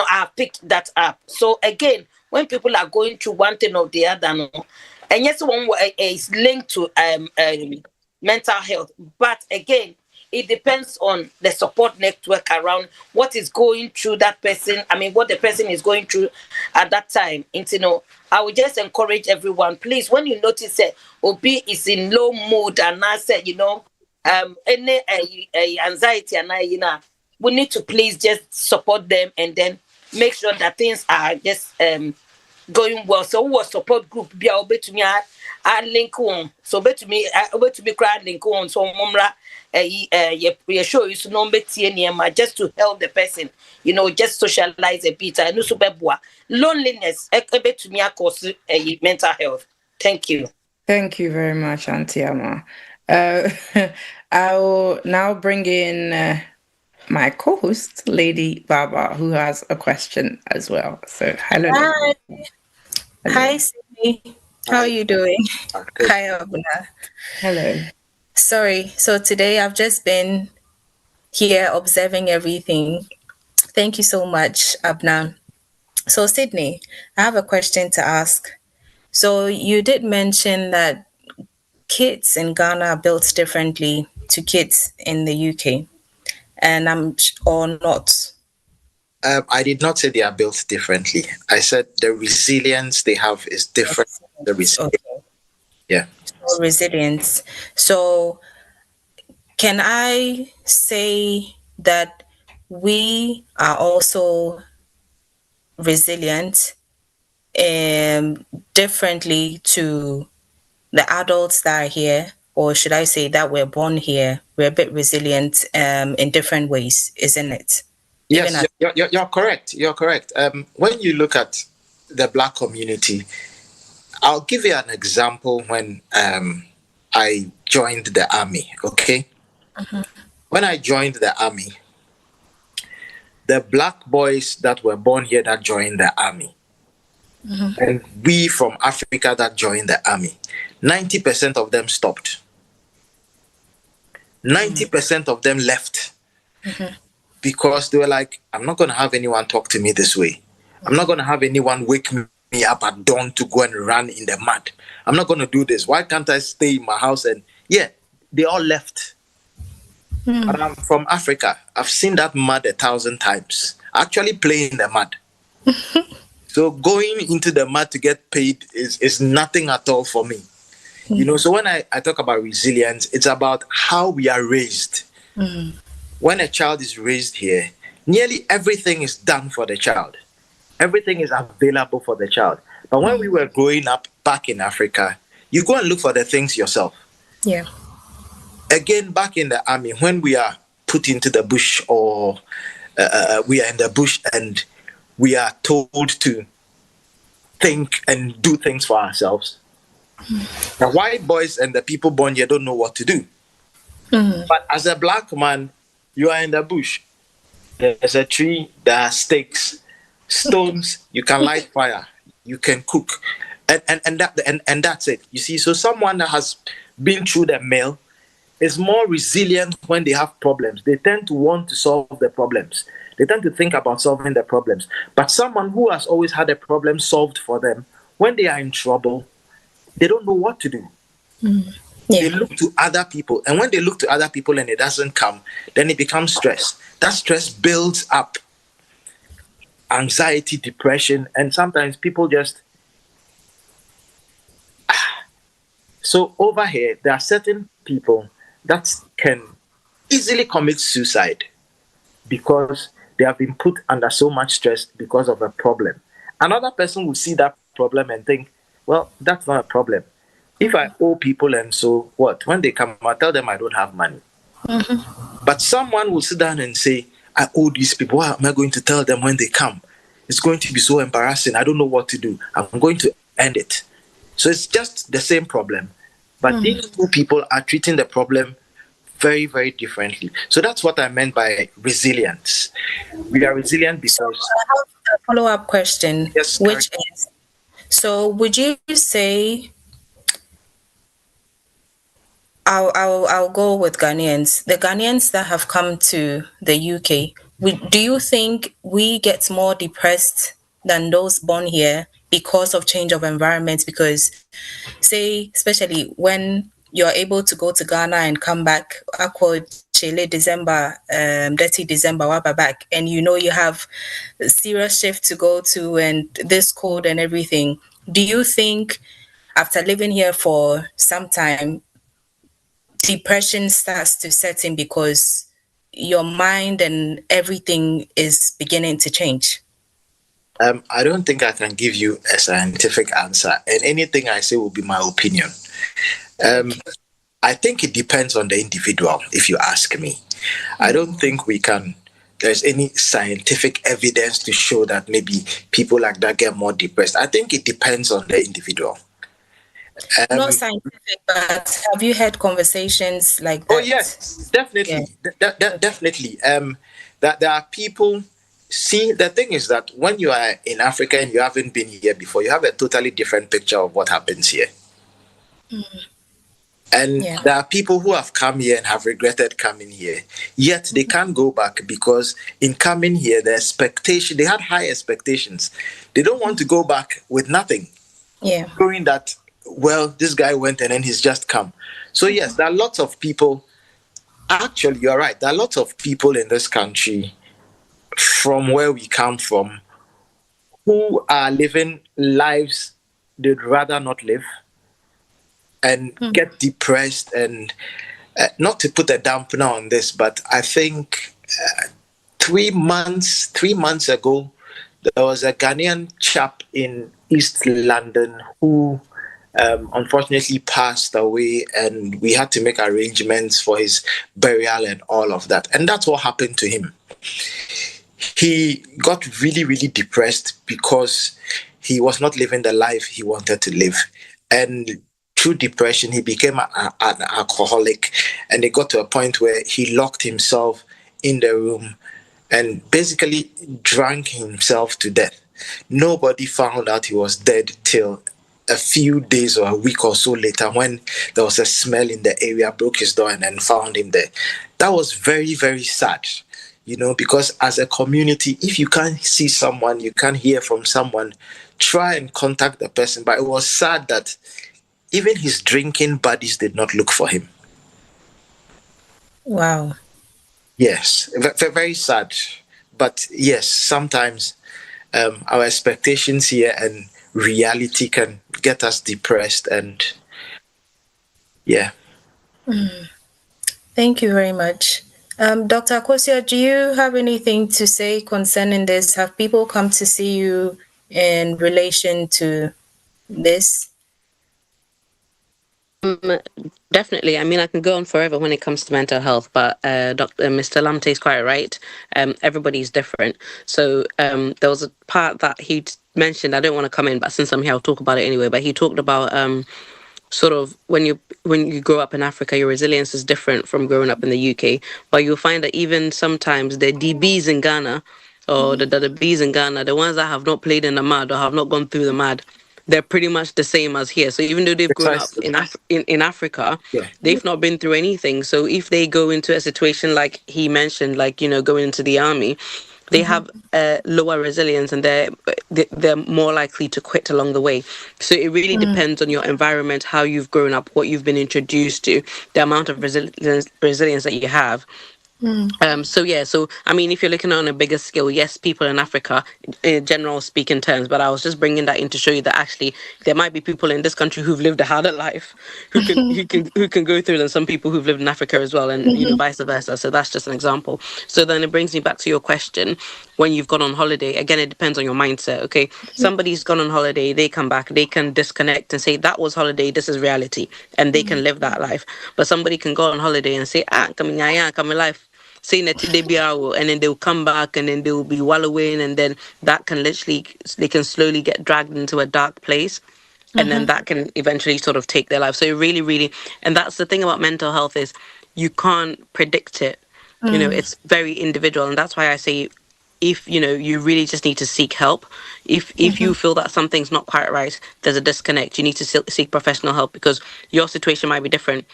have picked that up. So again, when people are going through one thing or the other, no, and yes, one is linked to mental health, but again, it depends on the support network around what is going through that person. I mean, what the person is going through at that time. And, I would just encourage everyone, please, when you notice that Obi is in low mood and I said, any anxiety and we need to please just support them and then make sure that things are just going well. So what support group be able to me link on. So bet to me cry link on so mumra you show you so no just to help the person, just socialize a bit. I know so loneliness bet to me cause mental health. Thank you. Thank you very much, Auntie Amma. I'll now bring in my co-host, Lady Baba, who has a question as well. So, hello. Hi. Hi, Sidney. How are you doing? Hi, Abuna. Hello. Sorry. So today I've just been here observing everything. Thank you so much, Abna. So, Sidney, I have a question to ask. So you did mention that kids in Ghana are built differently to kids in the UK. And or not? I did not say they are built differently. I said the resilience they have is different. The resilience. Okay. Yeah. So resilience. So can I say that we are also resilient differently to the adults that are here? Or should I say that we're born here, we're a bit resilient in different ways, isn't it? Yes, you're correct. You're correct. When you look at the Black community, I'll give you an example when I joined the army, okay? Uh-huh. When I joined the army, the Black boys that were born here that joined the army, uh-huh, and we from Africa that joined the army, 90% of them stopped. 90% of them left because they were like, I'm not going to have anyone talk to me this way. I'm not going to have anyone wake me up at dawn to go and run in the mud. I'm not going to do this. Why can't I stay in my house? And yeah, they all left. But I'm from Africa. I've seen that mud 1,000 times. I actually play in the mud. So going into the mud to get paid is nothing at all for me. So when I talk about resilience, it's about how we are raised. When a child is raised here, nearly everything is done for the child. Everything is available for the child. But when we were growing up back in Africa, you go and look for the things yourself. Yeah. Again, back in the army, when we are put into the bush or we are in the bush and we are told to think and do things for ourselves, the white boys and the people born here don't know what to do. But as a Black man, you are in the bush. There's a tree, there are stakes, stones, you can light fire, you can cook. And that's it. You see, so someone that has been through the mill is more resilient when they have problems. They tend to want to solve the problems. They tend to think about solving the problems. But someone who has always had a problem solved for them, when they are in trouble, they don't know what to do. They look to other people. And when they look to other people and it doesn't come, then it becomes stress. That stress builds up anxiety, depression, and sometimes people just... So over here, there are certain people that can easily commit suicide because they have been put under so much stress because of a problem. Another person will see that problem and think, well, that's not a problem. If I owe people and so what? When they come, I tell them I don't have money. But someone will sit down and say, I owe these people. What am I going to tell them when they come? It's going to be so embarrassing. I don't know what to do. I'm going to end it. So it's just the same problem. But these two people are treating the problem very, very differently. So that's what I meant by resilience. We are resilient because... So I have a follow-up question, yes, which is, so would you say... I'll go with Ghanaians. The Ghanaians that have come to the UK, do you think we get more depressed than those born here because of change of environment? Because, say, especially when you're able to go to Ghana and come back, Chile, December, dirty December, waba back, and you know you have a serious shift to go to and this cold and everything. Do you think after living here for some time, depression starts to set in because your mind and everything is beginning to change? I don't think I can give you a scientific answer, and anything I say will be my opinion. I think it depends on the individual, if you ask me. I don't think there's any scientific evidence to show that maybe people like that get more depressed. I think it depends on the individual. Not scientific, but have you had conversations like that? Oh yes, definitely, definitely. That there are people. See, the thing is that when you are in Africa and you haven't been here before, you have a totally different picture of what happens here. And there are people who have come here and have regretted coming here, yet they can't go back because in coming here, they had high expectations. They don't want to go back with nothing. Yeah, knowing that, well, this guy went and then he's just come. So yes, there are lots of people. Actually, you're right. There are lots of people in this country from where we come from who are living lives they'd rather not live and get depressed. And not to put a dampener on this, but I think 3 months ago, there was a Ghanaian chap in East London who unfortunately passed away, and we had to make arrangements for his burial and all of that. And that's what happened to him. He got really, really depressed because he was not living the life he wanted to live. And through depression, he became an alcoholic, and it got to a point where he locked himself in the room and basically drank himself to death. Nobody found out he was dead till a few days or a week or so later, when there was a smell in the area, broke his door and then found him there. That was very, very sad, because as a community, if you can't see someone, you can't hear from someone, try and contact the person. But it was sad that even his drinking buddies did not look for him. Wow. Yes, very sad. But yes, sometimes our expectations here and reality can get us depressed, and Thank you very much. Dr. Akosia, do you have anything to say concerning this? Have people come to see you in relation to this? Definitely. I mean, I can go on forever when it comes to mental health, but Mr. Lamptey is quite right. Everybody's different. So there was a part that he mentioned, I don't want to come in, but since I'm here, I'll talk about it anyway. But he talked about sort of when you grow up in Africa, your resilience is different from growing up in the UK. But you'll find that even sometimes the DBs in Ghana or the Bs in Ghana, the ones that have not played in the mud or have not gone through the mud, they're pretty much the same as here. So even though they've grown up in Africa, they've not been through anything. So if they go into a situation like he mentioned, like, going into the army, they have lower resilience, and they're more likely to quit along the way. So it really depends on your environment, how you've grown up, what you've been introduced to, the amount of resilience that you have. So I mean, if you're looking on a bigger scale, yes, people in Africa, in general speaking terms, but I was just bringing that in to show you that actually there might be people in this country who've lived a harder life, who can go through than some people who've lived in Africa as well, and vice versa. So that's just an example. So then it brings me back to your question. when you've gone on holiday. Again, it depends on your mindset. Okay, somebody's gone on holiday, they come back, they can disconnect and say that was holiday, this is reality, and they can live that life. But somebody can go on holiday and say, coming life, saying that they be out, and then they'll come back and then they'll be wallowing, and then that can literally, they can slowly get dragged into a dark place, and then that can eventually sort of take their life. So it really, really, and that's the thing about mental health, is you can't predict it. It's very individual, and that's why I say, if you really just need to seek help. If you feel that something's not quite right, there's a disconnect, you need to seek professional help, because your situation might be different.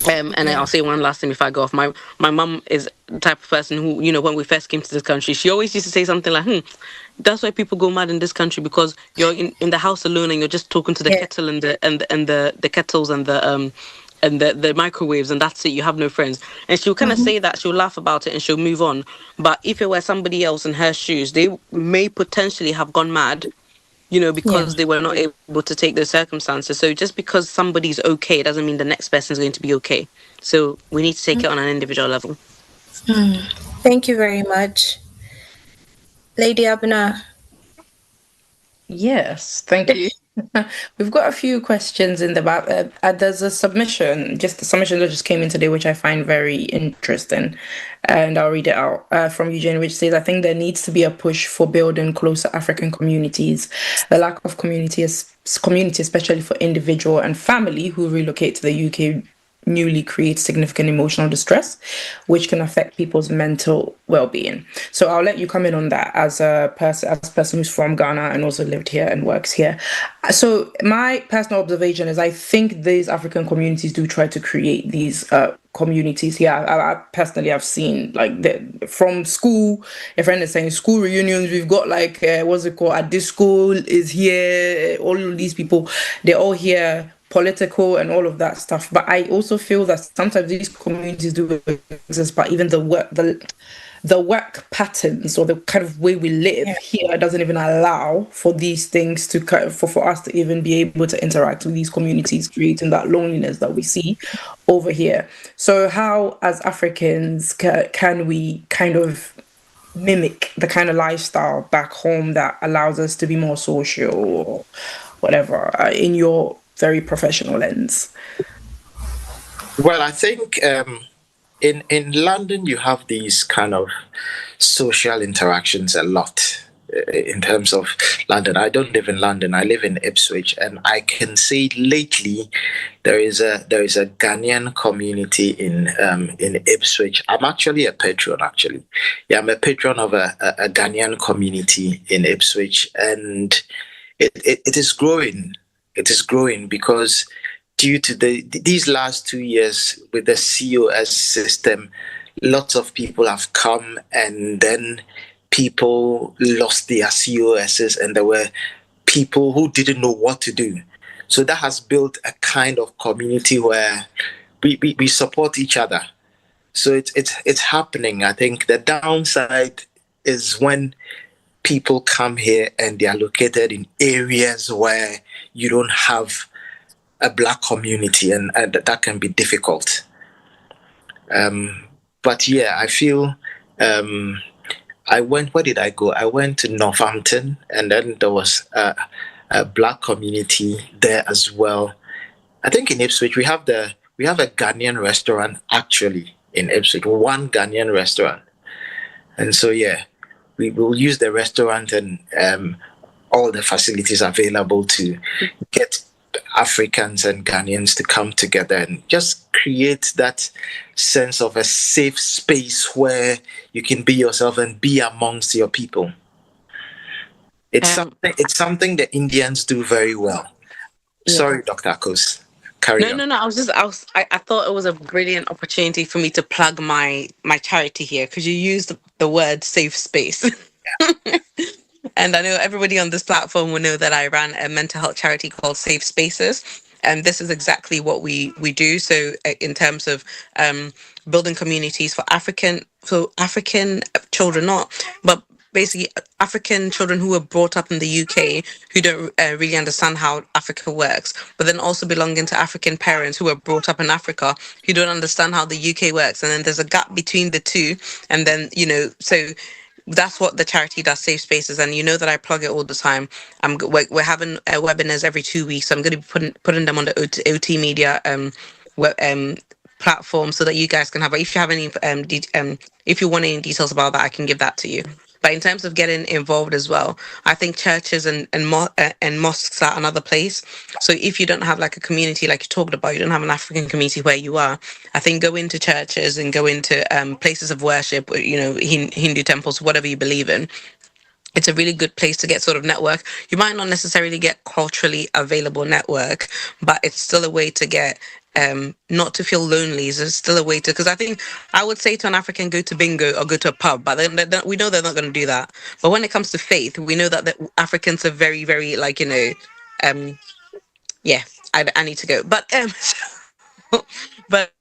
And then I'll say one last thing before I go off. My mum is the type of person who, when we first came to this country, she always used to say something like, that's why people go mad in this country, because you're in the house alone and you're just talking to the kettle and the kettles and the microwaves, and that's it. You have no friends. And she'll kind of say that, she'll laugh about it and she'll move on. But if it were somebody else in her shoes, they may potentially have gone mad, because they were not able to take those circumstances. So just because somebody's okay doesn't mean the next person's going to be okay. So we need to take it on an individual level. Thank you very much. Lady Abna. Yes, thank you. We've got a few questions in the back. There's a submission that just came in today, which I find very interesting, and I'll read it out from Eugene, which says, I think there needs to be a push for building closer African communities. The lack of community, especially for individual and family who relocate to the UK newly creates significant emotional distress, which can affect people's mental well-being. So I'll let you come in on that as a person who's from Ghana and also lived here and works here. So my personal observation is, I think these African communities do try to create these communities here. I personally have seen, like, from school, a friend is saying school reunions, we've got like what's it called, at this school is here, all of these people, they're all here, political and all of that stuff. But I also feel that sometimes these communities do exist, but even the work patterns or the kind of way we live here doesn't even allow for these things to for us to even be able to interact with these communities, creating that loneliness that we see over here. So how, as Africans, can we kind of mimic the kind of lifestyle back home that allows us to be more social or whatever, in your very professional lens? Well, I think in London you have these kind of social interactions a lot. In terms of London, I don't live in London. I live in Ipswich, and I can say lately there is a Ghanaian community in Ipswich. I'm actually a patron. I'm a patron of a Ghanaian community in Ipswich, and it is growing. It is growing because due to these last 2 years with the COS system, lots of people have come, and then people lost their COSs, and there were people who didn't know what to do. So that has built a kind of community where we support each other. So it's happening. I think the downside is when people come here and they are located in areas where you don't have a Black community, and that can be difficult. But yeah, I feel where did I go? I went to Northampton, and then there was a Black community there as well. I think in Ipswich we have a Ghanaian restaurant actually in Ipswich, one Ghanaian restaurant, and so yeah, we will use the restaurant and all the facilities available to get Africans and Ghanaians to come together and just create that sense of a safe space where you can be yourself and be amongst your people. It's something the Indians do very well. Yeah. Sorry, Dr. Akos. Carry on. No. I thought it was a brilliant opportunity for me to plug my charity here, because you used the word safe space. Yeah. And I know everybody on this platform will know that I ran a mental health charity called Safe Spaces. And this is exactly what we do. So in terms of building communities for African children, but basically African children who were brought up in the UK who don't really understand how Africa works, but then also belonging to African parents who were brought up in Africa who don't understand how the UK works. And then there's a gap between the two. And then, so that's what the charity does, Safe Spaces, and you know that I plug it all the time. We're having webinars every 2 weeks, so I'm going to be putting them on the OT Media platform so that you guys can have. If you have any if you want any details about that, I can give that to you. But in terms of getting involved as well, I think churches and mosques are another place. So if you don't have like a community like you talked about, you don't have an African community where you are, I think go into churches and go into places of worship, Hindu temples, whatever you believe in. It's a really good place to get sort of network. You might not necessarily get culturally available network, but it's still a way to get not to feel lonely. It's still a way to, because I think I would say to an African, go to bingo or go to a pub, but then we know they're not going to do that. But when it comes to faith, we know that the Africans are very, very um yeah, I need to go, but but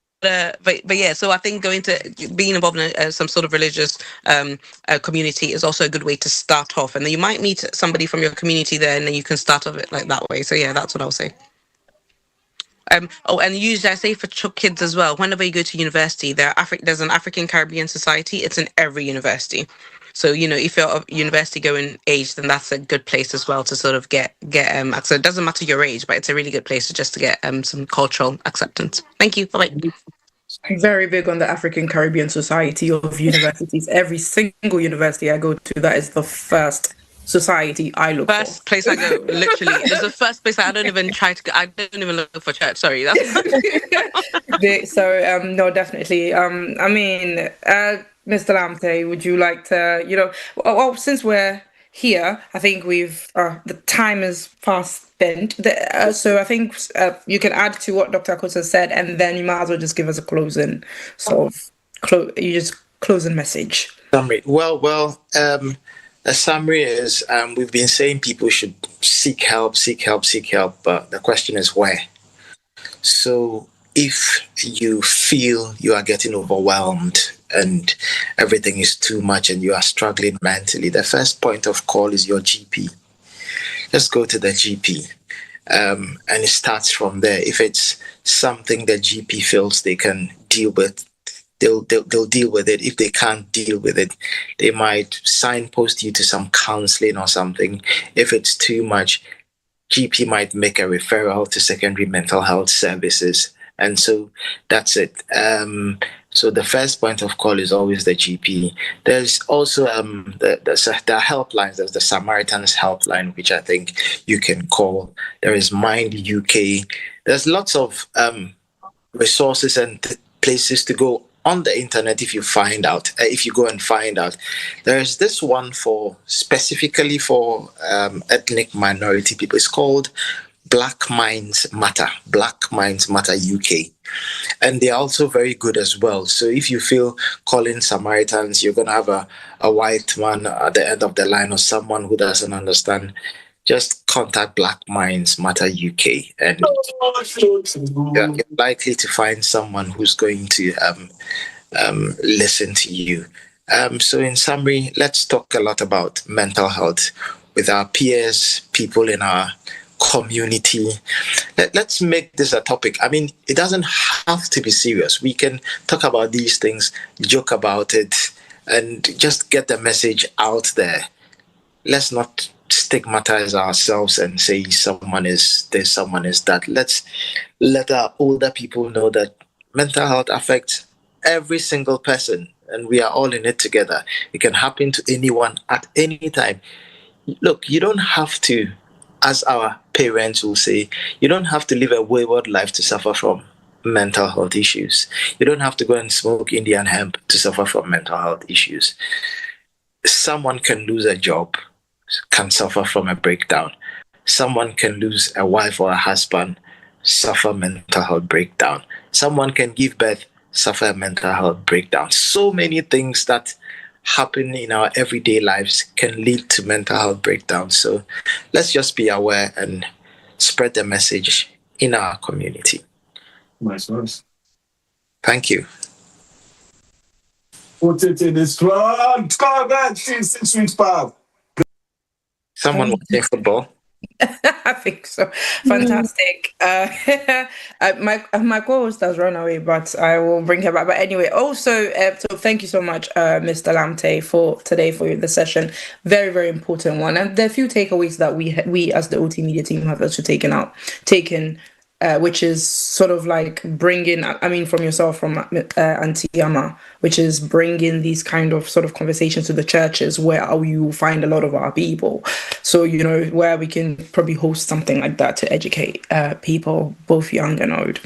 but yeah, so I think going to being involved in some sort of religious community is also a good way to start off, and then you might meet somebody from your community there, and then you can start off it like that way. So yeah, that's what I'll say. And usually I say for kids as well, whenever you go to university, there's an African Caribbean Society. It's in every university. So, if you're of university going age, then that's a good place as well to sort of get so it doesn't matter your age, but it's a really good place just to get some cultural acceptance. Thank you. Bye-bye. Very big on the African Caribbean Society of Universities. Every single university I go to, that is the first society I look for. First place I go, literally. It's the first place I don't even try to go. I don't even look for church. Sorry. No, definitely. Mr. Lamptey, would you like to, since we're here, I think the time is fast spent. So I think you can add to what Dr. Akoto said, and then you might as well just give us a closing closing message. Summary. Well, the summary is we've been saying people should seek help, but the question is where. So if you feel you are getting overwhelmed and everything is too much and you are struggling mentally, the first point of call is your GP. Just go to the GP, and it starts from there. If it's something the GP feels they can deal with, they'll deal with it. If they can't deal with it, they might signpost you to some counseling or something. If it's too much, GP might make a referral to secondary mental health services. And so that's it. So the first point of call is always the GP. There's also the helplines. There's the Samaritans helpline, which I think you can call. There is Mind UK. There's lots of resources and places to go on the internet if you go and find out. There's this one specifically for ethnic minority people. It's called Black Minds Matter UK, and they're also very good as well. So if you feel calling Samaritans, you're going to have a white man at the end of the line or someone who doesn't understand, just contact Black Minds Matter UK, and you're likely to find someone who's going to listen to you. So in summary, let's talk a lot about mental health with our peers, people in our community. Let's make this a topic. I mean, it doesn't have to be serious. We can talk about these things, joke about it, and just get the message out there. Let's not stigmatize ourselves and say someone is this, someone is that. Let's let our older people know that mental health affects every single person, and we are all in it together. It can happen to anyone at any time. Look, you don't have to, as our parents will say, you don't have to live a wayward life to suffer from mental health issues. You don't have to go and smoke Indian hemp to suffer from mental health issues. Someone can lose a job, can suffer from a breakdown. Someone can lose a wife or a husband, suffer mental health breakdown. Someone can give birth, suffer a mental health breakdown. So many things that happen in our everyday lives can lead to mental health breakdown. So let's just be aware and spread the message in our community. Nice. Thank you. Someone watching football? I think so. Fantastic. My co-host has run away, but I will bring her back. But anyway, also, so thank you so much, Mr. Lamptey, for today for the session. Very, very important one. And there are a few takeaways that we as the OT Media team have also taken. Which is sort of like bringing, I mean, from yourself, from Auntie Yama, which is bringing these kind of sort of conversations to the churches where you find a lot of our people. So, where we can probably host something like that to educate people, both young and old.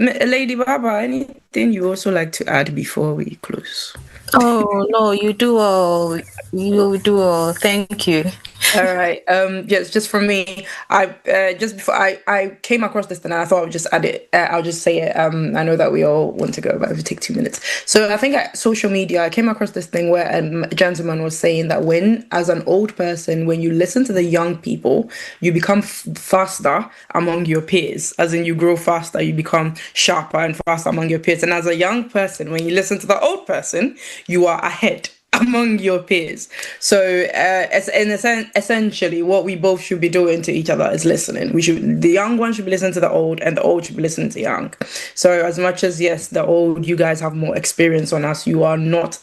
Lady Baba, anything you also like to add before we close? Oh, no, you do all. You do all. Thank you. All right. Yes, just for me, I just before I came across this and I thought I would just add it. I'll just say it. I know that we all want to go, but it will take 2 minutes. So I think social media, I came across this thing where a gentleman was saying that as an old person, when you listen to the young people, you become faster among your peers. As in, you grow faster, you become sharper and faster among your peers. And as a young person, when you listen to the old person, you are ahead among your peers. So essentially what we both should be doing to each other is listening. The young one should be listening to the old, and the old should be listening to young. So as much as, yes, the old, you guys have more experience on us, you are not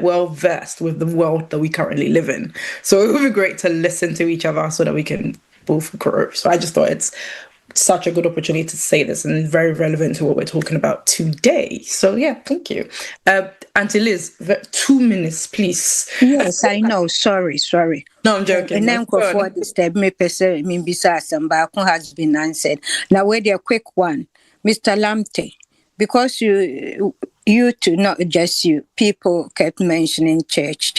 well versed with the world that we currently live in. So it would be great to listen to each other so that we can both grow. So I just thought it's such a good opportunity to say this, and very relevant to what we're talking about today. So yeah, thank you. Auntie Liz, 2 minutes, please. Yes, I know. Sorry. No, I'm joking. And then for disturb me, person, me bisa samba has been answered. Now, wait a quick one, Mr. Lamptey, because you two, not just you, people kept mentioning church.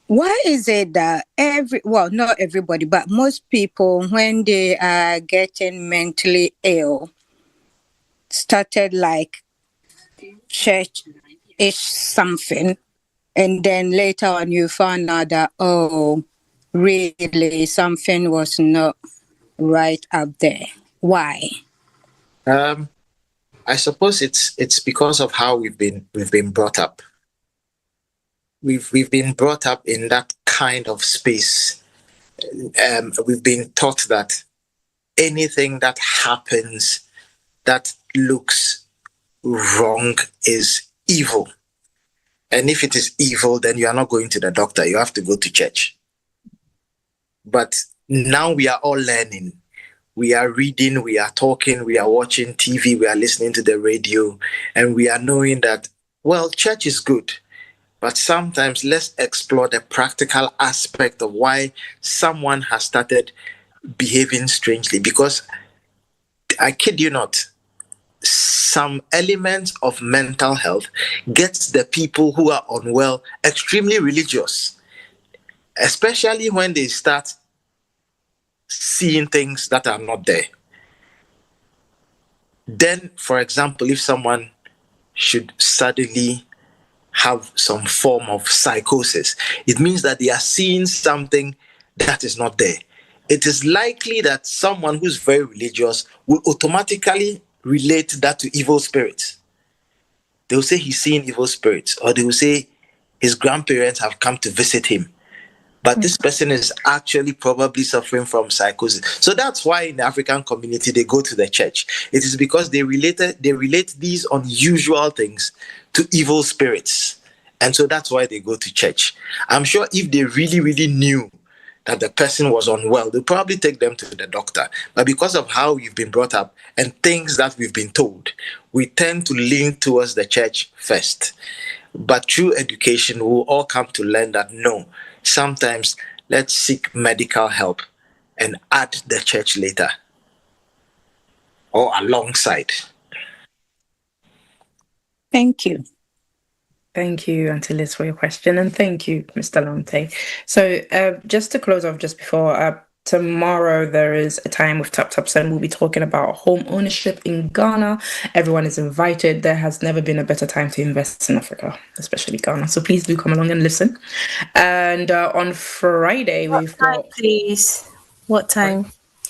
Why is it that not everybody, but most people, when they are getting mentally ill, started like church-ish something, and then later on you found out that, oh, really something was not right up there? Why? I suppose it's because of how we've been brought up. We've been brought up in that kind of space. We've been taught that anything that happens that looks wrong is evil. And if it is evil, then you are not going to the doctor. You have to go to church. But now we are all learning. We are reading, we are talking, we are watching TV, we are listening to the radio, and we are knowing that, well, church is good. But sometimes let's explore the practical aspect of why someone has started behaving strangely. Because I kid you not, some elements of mental health gets the people who are unwell extremely religious, especially when they start seeing things that are not there. Then, for example, if someone should suddenly have some form of psychosis, it means that they are seeing something that is not there. It is likely that someone who's very religious will automatically relate that to evil spirits. They will say he's seeing evil spirits, or they will say his grandparents have come to visit him. But this person is actually probably suffering from psychosis. So that's why in the African community, they go to the church. It is because they relate these unusual things to evil spirits. And so that's why they go to church. I'm sure if they really, really knew that the person was unwell, they'll probably take them to the doctor. But because of how we've been brought up and things that we've been told, we tend to lean towards the church first. But through education, we'll all come to learn that no, sometimes let's seek medical help and add the church later or alongside. Thank you. Thank you, Auntie Liz, for your question. And thank you, Mr. Lamptey. So just to close off just before, tomorrow there is a time with Taptap Send. We'll be talking about home ownership in Ghana. Everyone is invited. There has never been a better time to invest in Africa, especially Ghana. So please do come along and listen. And on Friday, we've got... Please. What time?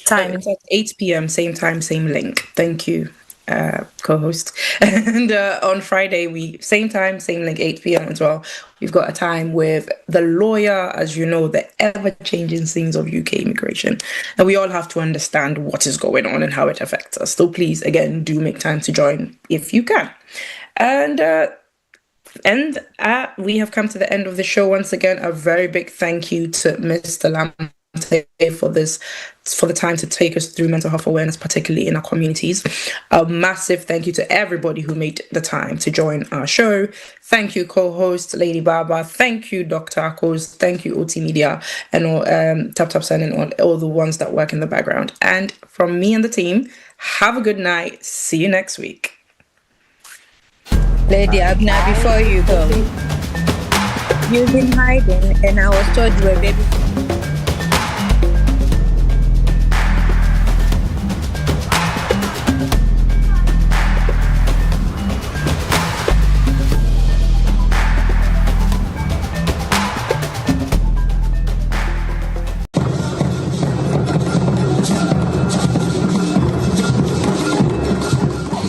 Time. It's at 8 p.m., same time, same link. Thank you. co-host. And on Friday, same time, same link, 8 p.m. as well. We've got a time with the lawyer, as you know, the ever-changing things of UK immigration. And we all have to understand what is going on and how it affects us. So please, again, do make time to join if you can. And we have come to the end of the show. Once again, a very big thank you to Mr. Lamptey for the time to take us through mental health awareness, particularly in our communities. A massive thank you to everybody who made the time to join our show. Thank you, co-host Lady Baba. Thank you, Dr. Akos. Thank you, OT Media, and all Taptap Send and all the ones that work in the background. And from me and the team, have a good night. See you next week. Lady Abna, before you go, you've been hiding, and I was told you were baby.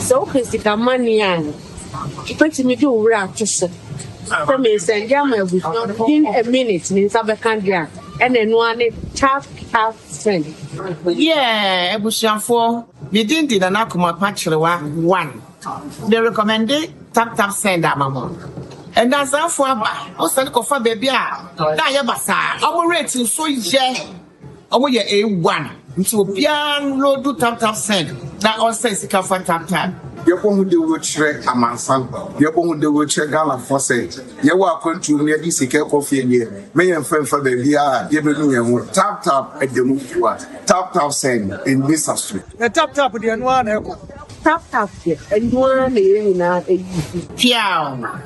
So, Christica Manian. Put me to wrap to say. For me, send Yama with in a minute in Sabacandia and then one Taptap Send. Yeah, Ebusianfo, within the Nakuma Pachrewa 1. They recommended Taptap Send Amamo. And that's our father. Also, Kofa baby. Diabasa, our rating so yeah. Our year A1. Into a piano load to Taptap Send. That also is a for Taptap. Yɛbɔ ho de wɔkyerɛ amansan yɛbɔ ho de wɔkyerɛ Ghana for say yɛwɔ akwantu ne yɛde sika kɔfie nie meyɛ mfɛmfa baabi a yɛbɛnu yɛn ho Taptap ɛdɛmu fiwa Taptap Send in this street The Taptap deɛ no ana ɛkɔ Taptap and one na piao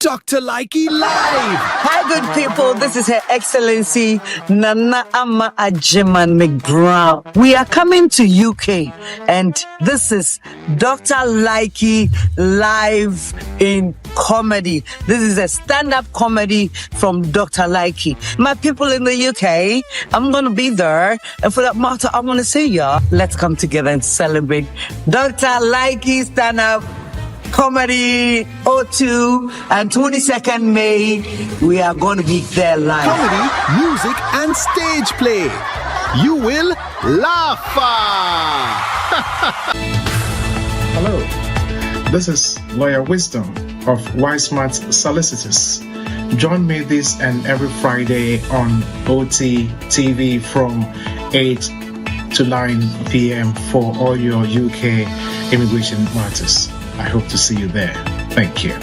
Dr. Likey Live. Hi, good people. This is Her Excellency Nana Ama Ajeman McBrown. We are coming to UK, and this is Dr. Likey Live in Comedy. This is a stand-up comedy from Dr. Likey. My people in the UK, I'm going to be there, and for that matter, I'm going to say, let's come together and celebrate Dr. Likey stand-up comedy 02 and 22nd May. We are going to be there live. Comedy, music, and stage play. You will laugh. Hello, this is Lawyer Wisdom of Wismart Solicitors. Join me this and every Friday on OT TV from 8 to 9 p.m. for all your UK immigration matters. I hope to see you there. Thank you.